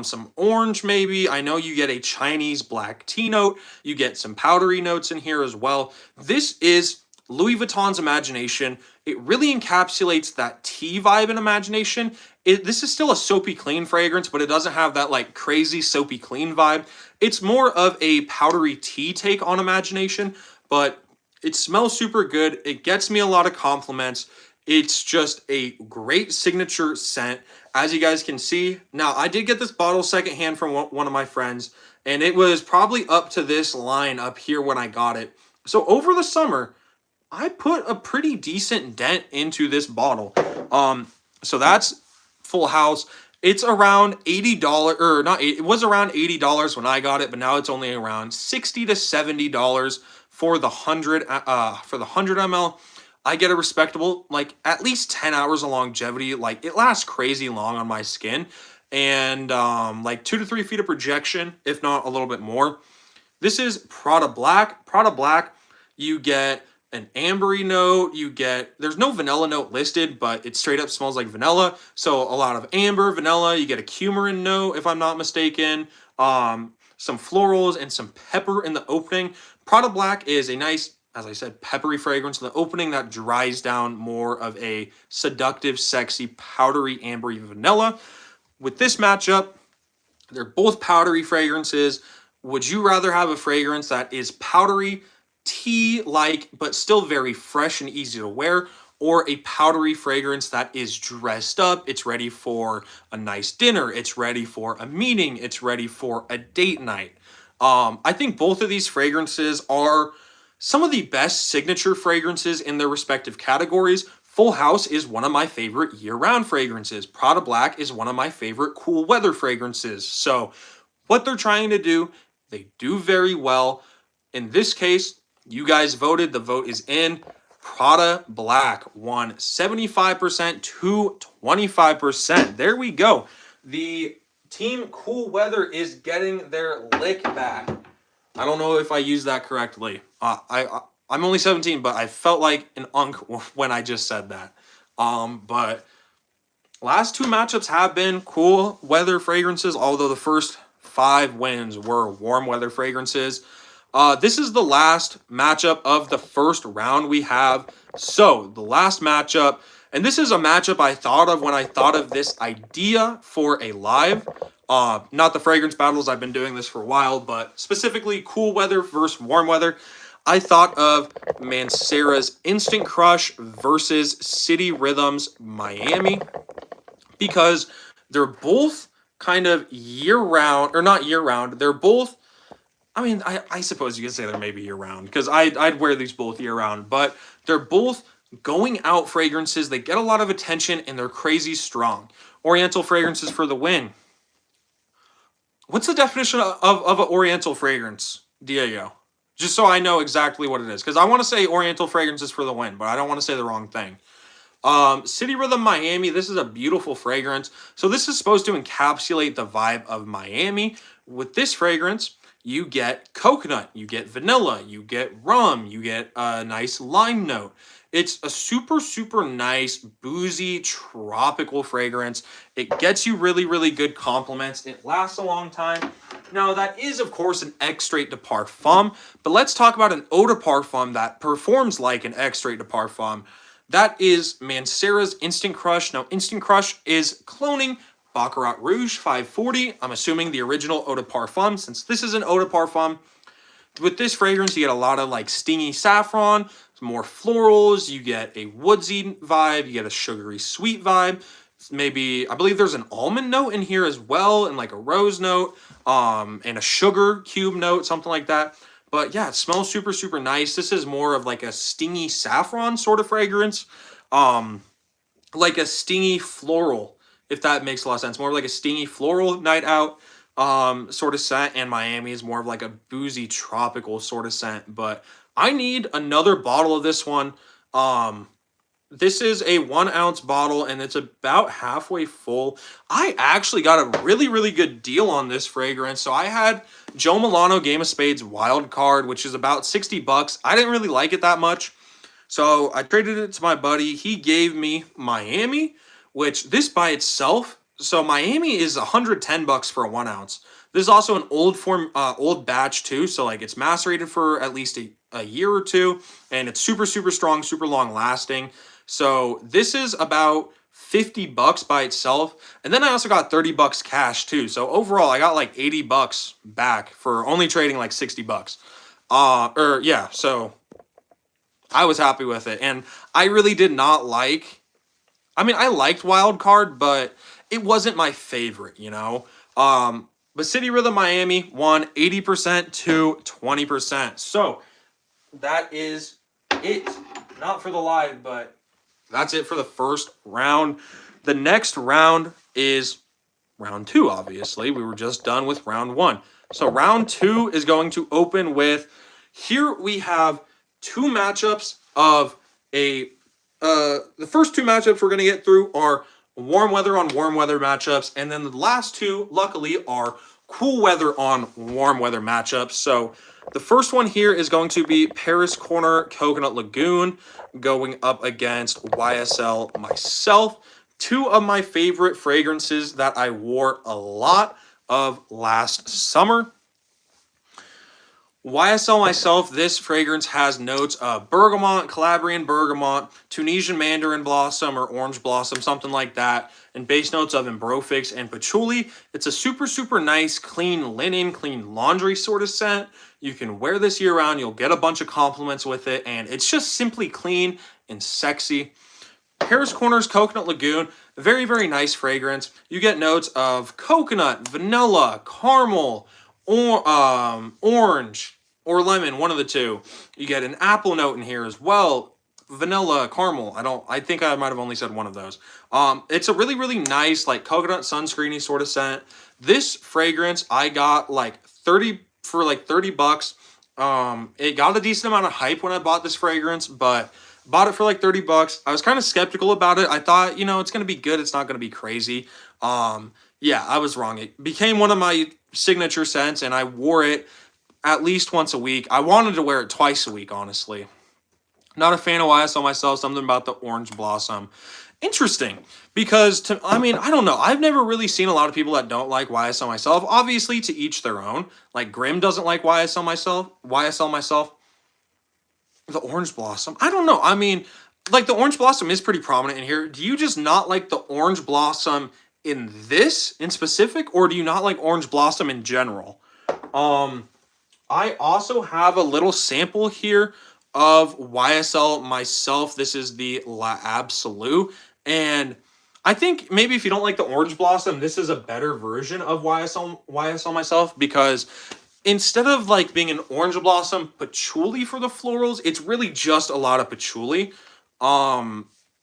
some orange maybe. I know you get a Chinese black tea note. You get some powdery notes in here as well. This is Louis Vuitton's Imagination. It really encapsulates that tea vibe in Imagination. This is still a soapy clean fragrance, but it doesn't have that like crazy soapy clean vibe. It's more of a powdery tea take on Imagination, but it smells super good. It gets me a lot of compliments. It's just a great signature scent, as you guys can see. Now, I did get this bottle secondhand from one of my friends, and it was probably up to this line up here when I got it. So over the summer, I put a pretty decent dent into this bottle. So that's Full House. It's around $80, or not, it was around $80 when I got it, but now it's only around $60 to $70 for the 100 ml. I get a respectable, like, at least 10 hours of longevity. Like, it lasts crazy long on my skin, and like 2 to 3 feet of projection, if not a little bit more. This is Prada Black. Prada Black, you get an ambery note. You get, there's no vanilla note listed, but it straight up smells like vanilla. So a lot of amber, vanilla. You get a coumarin note, if I'm not mistaken. Some florals and some pepper in the opening. Prada Black is a nice, as I said, peppery fragrance in the opening that dries down more of a seductive, sexy, powdery, ambery vanilla. With this matchup, they're both powdery fragrances. Would you rather have a fragrance that is powdery, tea-like, but still very fresh and easy to wear, or a powdery fragrance that is dressed up? It's ready for a nice dinner. It's ready for a meeting. It's ready for a date night. I think both of these fragrances are some of the best signature fragrances in their respective categories. Full House is one of my favorite year-round fragrances. Prada Black is one of my favorite cool weather fragrances. So what they're trying to do, they do very well. In this case, you guys voted. The vote is in. Prada Black won 75% to 25%. There we go. The Team Cool Weather is getting their lick back. I don't know if I used that correctly. I'm only 17, but I felt like an unk when I just said that. But last two matchups have been cool weather fragrances, although the first 5 wins were warm weather fragrances. This is the last matchup of the first round we have. So the last matchup, and this is a matchup I thought of when I thought of this idea for a live. Not the fragrance battles, I've been doing this for a while, but specifically cool weather versus warm weather. I thought of Mancera's Instant Crush versus City Rhythms Miami, because they're both kind of year-round, or not year-round, they're both, I mean, I suppose you could say they're maybe year-round, because I'd wear these both year-round, but they're both going out fragrances. They get a lot of attention, and they're crazy strong. Oriental fragrances for the win. What's the definition of an Oriental fragrance, Diego? Just so I know exactly what it is, because I want to say Oriental fragrances for the win, but I don't want to say the wrong thing. City Rhythm Miami, this is a beautiful fragrance. So this is supposed to encapsulate the vibe of Miami. With this fragrance, you get coconut, you get vanilla, you get rum, you get a nice lime note. It's a super, super nice, boozy, tropical fragrance. It gets you really, really good compliments. It lasts a long time. Now, that is, of course, an extrait de parfum, but let's talk about an eau de parfum that performs like an extrait de parfum. That is Mancera's Instant Crush. Now, Instant Crush is cloning Baccarat Rouge 540. I'm assuming the original eau de parfum, since this is an eau de parfum. With this fragrance, you get a lot of like stingy saffron, some more florals, you get a woodsy vibe, you get a sugary sweet vibe. Maybe, I believe there's an almond note in here as well, and like a rose note, and a sugar cube note, something like that. But yeah, it smells super, super nice. This is more of like a stingy saffron sort of fragrance. Like a stingy floral, if that makes a lot of sense. More like a stingy floral night out sort of scent, and Miami is more of like a boozy tropical sort of scent. But I need another bottle of this one. This is a 1 ounce bottle and it's about halfway full. I actually got a really, really good deal on this fragrance. So I had Joe Milano Game of Spades Wild Card, which is about 60 bucks. I didn't really like it that much. So I traded it to my buddy. He gave me Miami, which this by itself, so Miami is 110 bucks for a 1 ounce. This is also an old batch too. So like it's macerated for at least a year or two, and it's super, super strong, super long lasting. So this is about 50 bucks by itself. And then I also got 30 bucks cash too. So overall, I got like 80 bucks back for only trading like 60 bucks. Yeah, so I was happy with it. And I really did not like, I mean, I liked Wild Card, but it wasn't my favorite, you know? But City Rhythm Miami won 80% to 20%. So that is it. Not for the live, but that's it for the first round. The next round is round 2, obviously. We were just done with round 1. So round 2 is going to open with, here we have 2 matchups of the first 2 matchups we're going to get through are warm weather on warm weather matchups, and then the last 2, luckily, are cool weather on warm weather matchups. So the first one here is going to be Paris Corner Coconut Lagoon going up against YSL Myself. 2 of my favorite fragrances that I wore a lot of last summer. YSL Myself, this fragrance has notes of bergamot, Calabrian bergamot, Tunisian mandarin blossom or orange blossom, something like that, and base notes of ambrofix and patchouli. It's a super, super nice, clean linen, clean laundry sort of scent. You can wear this year round. You'll get a bunch of compliments with it, and it's just simply clean and sexy. Paris Corner's Coconut Lagoon, very, very nice fragrance. You get notes of coconut, vanilla, caramel, orange or lemon, one of the two. You get an apple note in here as well. Vanilla, caramel. I think I might have only said one of those. It's a really, really nice, like coconut sunscreeny sort of scent. This fragrance I got like 30 bucks. It got a decent amount of hype when I bought this fragrance, but bought it for like 30 bucks. I was kind of skeptical about it. I thought, you know, it's going to be good. It's not going to be crazy. Yeah, I was wrong. It became one of my signature scents, and I wore it at least once a week. I wanted to wear it twice a week, honestly. Not a fan of YSL Myself. Something about the orange blossom. Interesting, because I mean, I don't know. I've never really seen a lot of people that don't like YSL Myself. Obviously, to each their own. Like Grim doesn't like YSL Myself. The orange blossom. I don't know. I mean, like the orange blossom is pretty prominent in here. Do you just not like the orange blossom in this in specific, or do you not like orange blossom in general? I also have a little sample here of YSL Myself. This is the La Absolute, and I think maybe if you don't like the orange blossom, this is a better version of YSL Myself, because instead of like being an orange blossom patchouli for the florals, it's really just a lot of patchouli.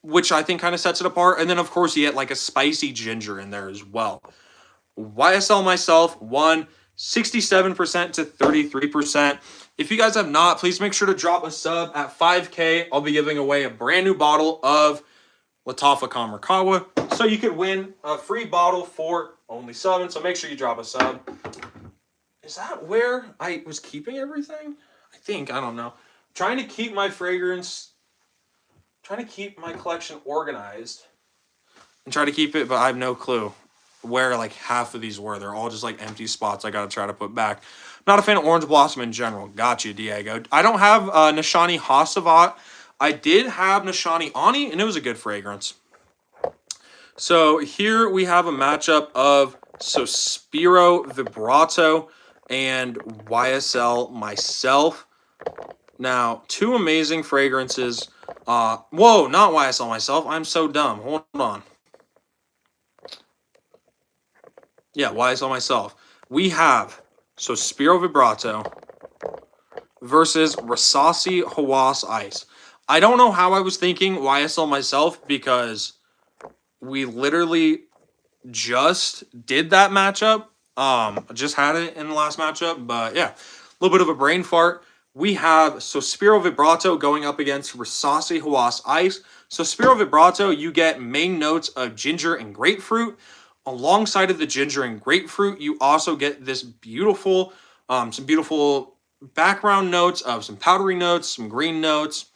Which I think kind of sets it apart. And then, of course, you get like a spicy ginger in there as well. YSL Myself won 67% to 33%. If you guys have not, please make sure to drop a sub. At 5K, I'll be giving away a brand new bottle of Lattafa Kamarkawa. So you could win a free bottle for only subbing. So make sure you drop a sub. Is that where I was keeping everything? I think. I don't know. I'm trying to keep my collection organized and try to keep it, but I have no clue where like half of these were. They're all just like empty spots I gotta try to put back. Not a fan of orange blossom in general. Gotcha, Diego. I don't have Nishani Hasavat. I did have Nishani Ani, and it was a good fragrance. So here we have a matchup of Sospiro Vibrato and YSL Myself. Now, 2 amazing fragrances. Whoa, not YSL Myself. I'm so dumb. Hold on. Yeah, YSL Myself. We have Sospiro Vibrato versus Rasasi Hawass Ice. I don't know how I was thinking YSL Myself, because we literally just did that matchup. Just had it in the last matchup, but yeah, a little bit of a brain fart. we have Sospiro Vibrato going up against Rasasi Hawass Ice. Sospiro Vibrato, you get main notes of ginger and grapefruit. Alongside of the ginger and grapefruit, you also get this beautiful, some beautiful background notes of some powdery notes, some green notes,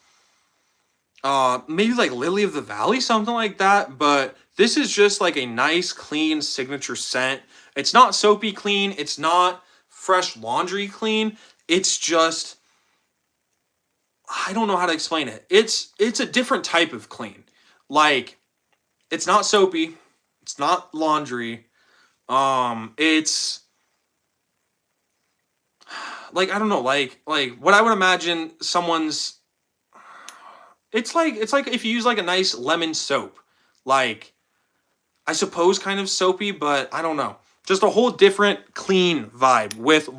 maybe like Lily of the Valley, something like that. But this is just like a nice, clean signature scent. It's not soapy clean. It's not fresh laundry clean. It's just, I don't know how to explain it. It's a different type of clean. Like, it's not soapy. It's not laundry. It's like, I don't know, like what I would imagine someone's. It's like if you use like a nice lemon soap, like, I suppose kind of soapy, but I don't know. Just a whole different clean vibe with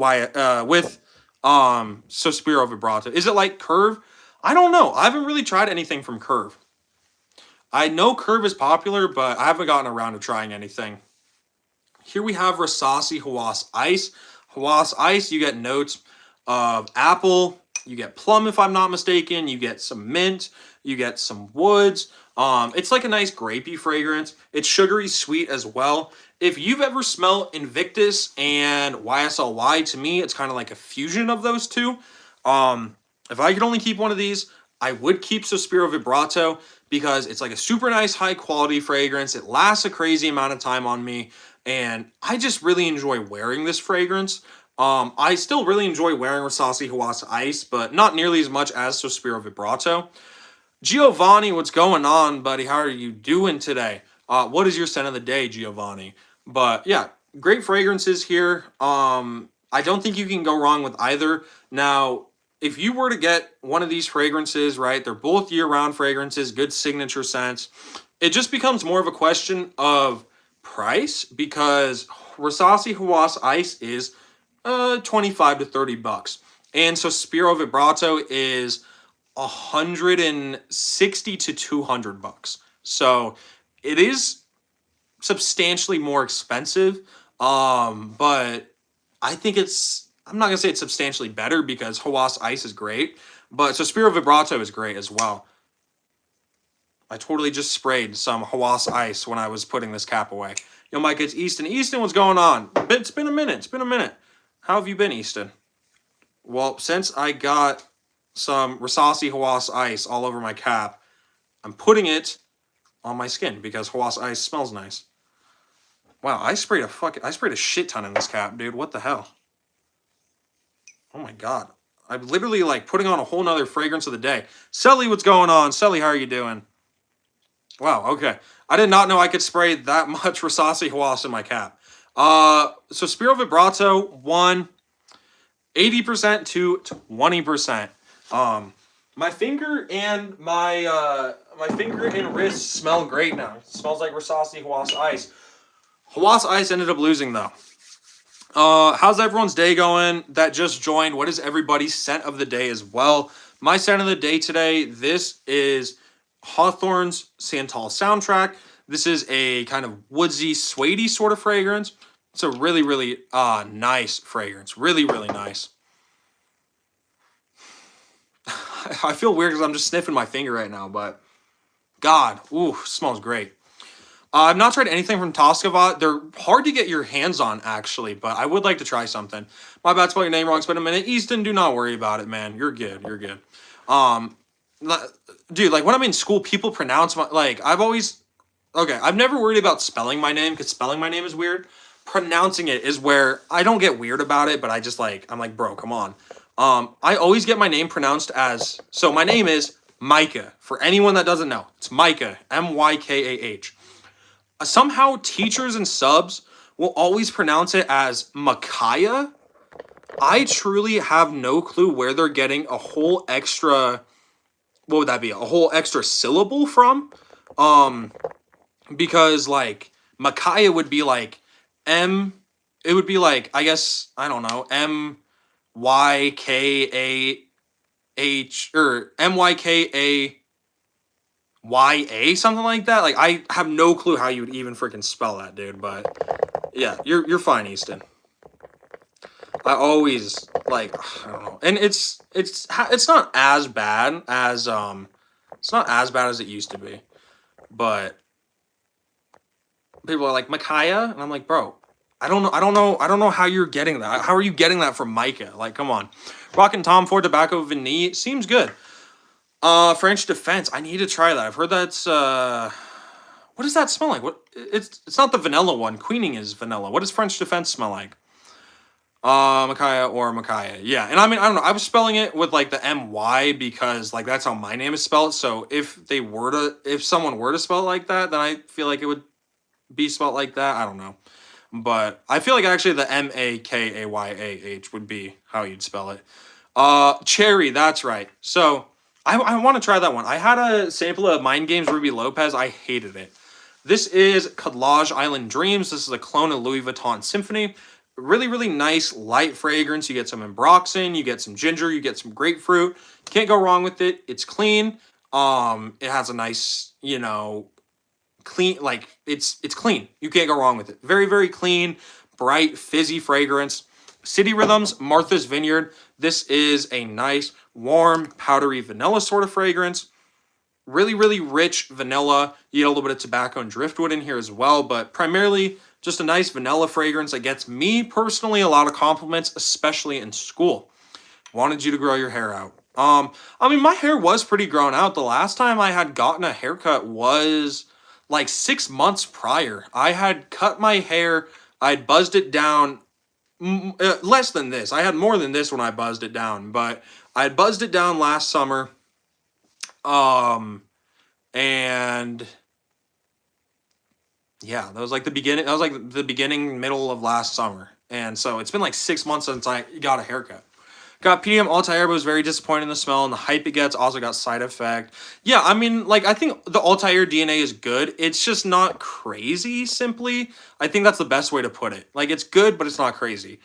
Sospiro Vibrato. Is it like Curve? I don't know. I haven't really tried anything from Curve. I know Curve is popular, but I haven't gotten around to trying anything. Here we have Rasasi Hawass Ice. Hawass Ice, you get notes of apple, you get plum if I'm not mistaken, you get some mint, you get some woods. It's like a nice grapey fragrance. It's sugary sweet as well. If you've ever smelled Invictus and YSLY, to me, it's kind of like a fusion of those two. If I could only keep one of these, I would keep Sospiro Vibrato because it's like a super nice high quality fragrance. It lasts a crazy amount of time on me, and I just really enjoy wearing this fragrance. I still really enjoy wearing Rasasi Hawass Ice, but not nearly as much as Sospiro Vibrato. Giovanni, what's going on, buddy? How are you doing today? What is your scent of the day, Giovanni? But yeah, great fragrances here. I don't think you can go wrong with either. Now, if you were to get one of these fragrances, right, they're both year-round fragrances, good signature scents. It just becomes more of a question of price because Rasasi Hawass Ice is 25 to 30 bucks. And so Sospiro Vibrato is 160 to 200 bucks. So it is substantially more expensive. But I think I'm not going to say it's substantially better because Hawass Ice is great, but Sospiro Vibrato is great as well. I totally just sprayed some Hawass Ice when I was putting this cap away. Yo, Mike, it's Easton. Easton, what's going on? It's been a minute. How have you been, Easton? Well, since I got some Rasasi Hawass Ice all over my cap, I'm putting it on my skin because Hawass Ice smells nice. Wow, I sprayed a shit ton in this cap, dude. What the hell? Oh my god. I'm literally like putting on a whole nother fragrance of the day. Selly, what's going on? Selly, how are you doing? Wow, okay. I did not know I could spray that much Rasasi Hawass in my cap. Sospiro Vibrato won 80% to 20%. My finger and my finger and wrist smell great now. It smells like Rasasi Hawass Ice. Hawass Ice ended up losing though. How's everyone's day going that just joined? What is everybody's scent of the day as well? My scent of the day today, this is Hawthorne's Santal Soundtrack. This is a kind of woodsy, suede-y sort of fragrance. It's a really, really nice fragrance. Really, really nice. I feel weird because I'm just sniffing my finger right now, but God, ooh, smells great. I've not tried anything from Toscava. They're hard to get your hands on, actually, but I would like to try something. My bad, spell your name wrong. It's been a minute. Easton, do not worry about it, man. You're good. You're good. Dude, like when I'm in school, people pronounce my, like, I've never worried about spelling my name because spelling my name is weird. Pronouncing it is where I don't get weird about it, but I just like, I'm like, bro, come on. I always get my name pronounced as, so my name is Micah. For anyone that doesn't know, it's Micah, M-Y-K-A-H. Somehow teachers and subs will always pronounce it as Micaiah. I truly have no clue where they're getting a whole extra, what would that be? A whole extra syllable from? Because like Micaiah would be like it would be like, I guess, I don't know, M-Y-K-A-H or M-Y-K-A-Y-A, something like that. Like, I have no clue how you would even freaking spell that, dude. But yeah, you're fine, Easton. I always like, I don't know. And it's not as bad as it used to be. But people are like, Micaiah? And I'm like, bro, I don't know how you're getting that. How are you getting that from Micah? Like, come on. Rockin' Tom Ford Tobacco Vanille seems good. French Defense. I need to try that. I've heard that's what does that smell like? What it's not the vanilla one. Queening is vanilla. What does French Defense smell like? Micaiah or Micaiah. Yeah. And I mean, I don't know. I was spelling it with like the MY because like that's how my name is spelled. So if someone were to spell it like that, then I feel like it would be spelled like that. I don't know. But I feel like actually the Makayaah would be how you'd spell it. Cherry, that's right. So I want to try that one. I had a sample of Mind Games Ruby Lopez. I hated it. This is Kadlaj Island Dreams. This is a clone of Louis Vuitton Symphony. Really, really nice light fragrance. You get some ambroxan, you get some ginger, you get some grapefruit. Can't go wrong with it. It's clean. It has a nice, clean, like it's clean. You can't go wrong with it. Very, very clean, bright, fizzy fragrance. City Rhythms, Martha's Vineyard. This is a nice, warm, powdery vanilla sort of fragrance. Really, really rich vanilla. You get a little bit of tobacco and driftwood in here as well, but primarily just a nice vanilla fragrance that gets me personally a lot of compliments, especially in school. Wanted you to grow your hair out. I mean, my hair was pretty grown out. The last time I had gotten a haircut was like 6 months prior. I had cut my hair. I'd buzzed it down less than this. I had more than this when I buzzed it down, but I had buzzed it down last summer. And yeah, that was like the beginning. That was like the beginning, middle of last summer. And so it's been like 6 months since I got a haircut. Got PDM Altair, but was very disappointed in the smell and the hype it gets. Also got side effect. Yeah, I mean, like, I think the Altair DNA is good. It's just not crazy, simply. I think that's the best way to put it. Like, it's good, but it's not crazy.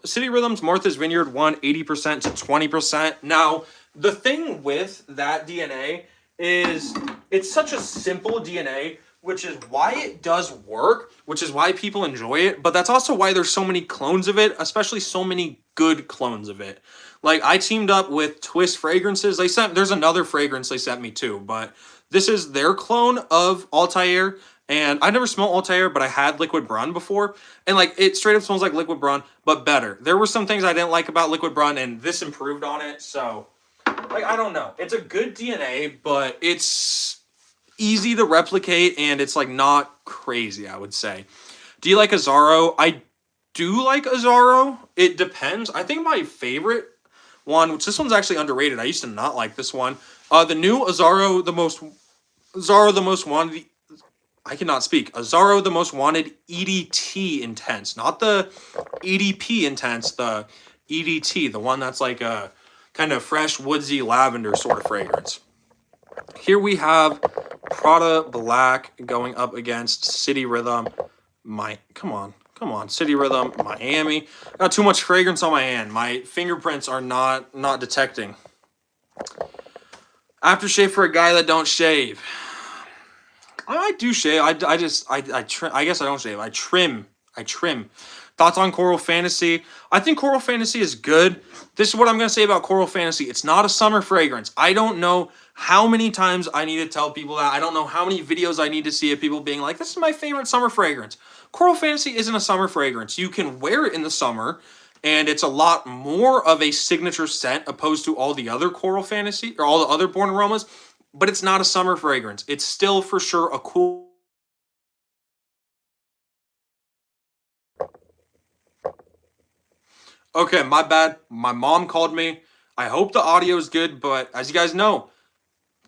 City Rhythms, Martha's Vineyard, 80% to 20%. Now, the thing with that DNA is it's such a simple DNA, which is why it does work, which is why people enjoy it, but that's also why there's so many clones of it, especially so many good clones of it. Like, I teamed up with Twist Fragrances. There's another fragrance they sent me too, but this is their clone of Altair, and I never smelled Altair, but I had Liquid Brun before, and like, it straight up smells like Liquid Brun, but better. There were some things I didn't like about Liquid Brun, and this improved on it, so, like, I don't know. It's a good DNA, but it's easy to replicate, and it's like not crazy, I would say. Do you like Azzaro? I do like Azzaro. It depends. I think my favorite one, which this one's actually underrated. I used to not like this one. The new Azzaro the most wanted. I cannot speak. Azzaro the most wanted EDT Intense, not the EDP Intense. The EDT, the one that's like a kind of fresh woodsy lavender sort of fragrance. Here we have Prada Black going up against City Rhythm. Come on, City Rhythm, Miami. Got too much fragrance on my hand. My fingerprints are not detecting. Aftershave for a guy that don't shave. I do shave. I trim. I guess I don't shave. I trim. Thoughts on Coral Fantasy? I think Coral Fantasy is good. This is what I'm going to say about Coral Fantasy. It's not a summer fragrance. I don't know how many times I need to tell people that. I don't know how many videos I need to see of people being like, this is my favorite summer fragrance. Coral Fantasy isn't a summer fragrance. You can wear it in the summer, and it's a lot more of a signature scent opposed to all the other Coral Fantasy, or all the other Born Aromas, but it's not a summer fragrance. It's still for sure a cool... Okay, my bad. My mom called me. I hope the audio is good, but as you guys know,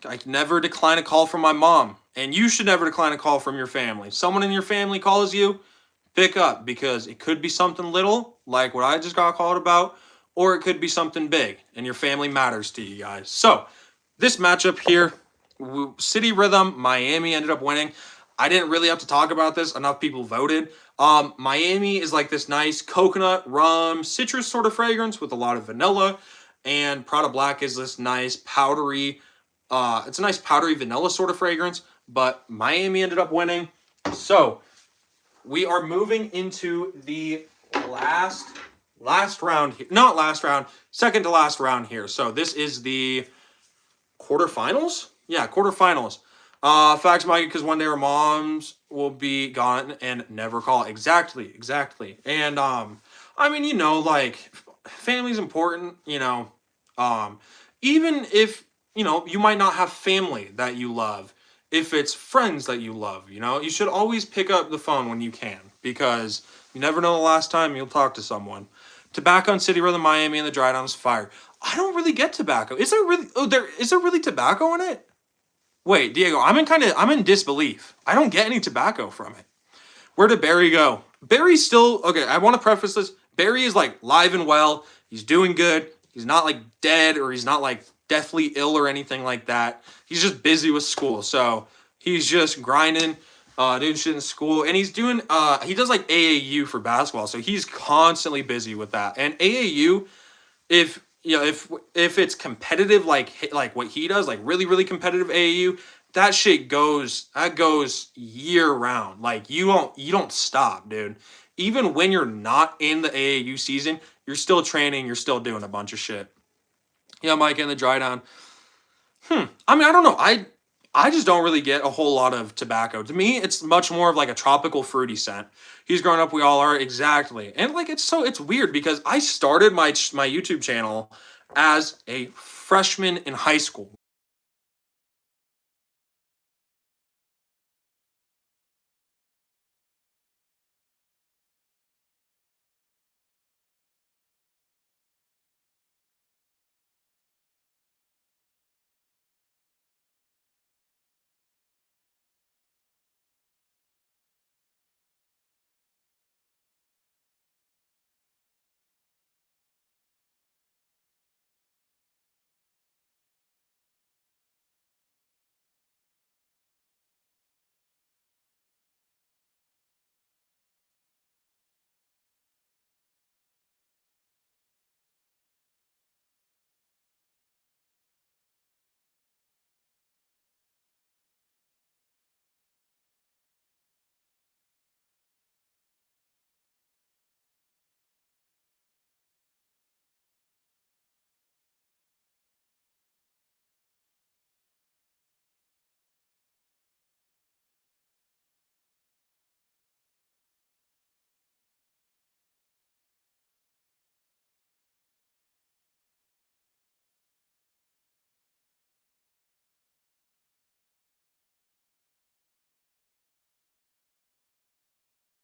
I can never decline a call from my mom. And you should never decline a call from your family. If someone in your family calls you, pick up, because it could be something little, like what I just got called about, or it could be something big, and your family matters to you guys. So, this matchup here, City Rhythm, Miami ended up winning. I didn't really have to talk about this. Enough people voted. Miami is like this nice coconut, rum, citrus sort of fragrance with a lot of vanilla. And Prada Black is this nice powdery, it's a nice powdery vanilla sort of fragrance. But Miami ended up winning. So we are moving into the last last round, not last round, second to last round here. So this is the quarterfinals. Yeah, quarterfinals. Facts, Mike, because one day our moms will be gone and never call. Exactly. And I mean, like family's important. Even if you might not have family that you love. If it's friends that you love, you should always pick up the phone when you can, because you never know the last time you'll talk to someone. Tobacco in City, Brother, Miami, and the Dry Down's fire. I don't really get tobacco. Is there really? Oh, is there really tobacco in it? Wait, Diego, I'm in disbelief. I don't get any tobacco from it. Where did Barry go? Barry's still okay. I want to preface this. Barry is like live and well. He's doing good. He's not like dead, or he's not like deathly ill or anything like that. He's just busy with school. So he's just grinding, doing shit in school. And he's doing, he does like AAU for basketball. So he's constantly busy with that. And AAU, if it's competitive, like what he does, like really, really competitive AAU, that goes year round. Like you don't stop, dude. Even when you're not in the AAU season, you're still training, you're still doing a bunch of shit. Yeah, Mike in the Dry Down. I mean, I don't know. I just don't really get a whole lot of tobacco. To me, it's much more of like a tropical fruity scent. He's growing up, we all are, exactly. And like it's weird because I started my YouTube channel as a freshman in high school.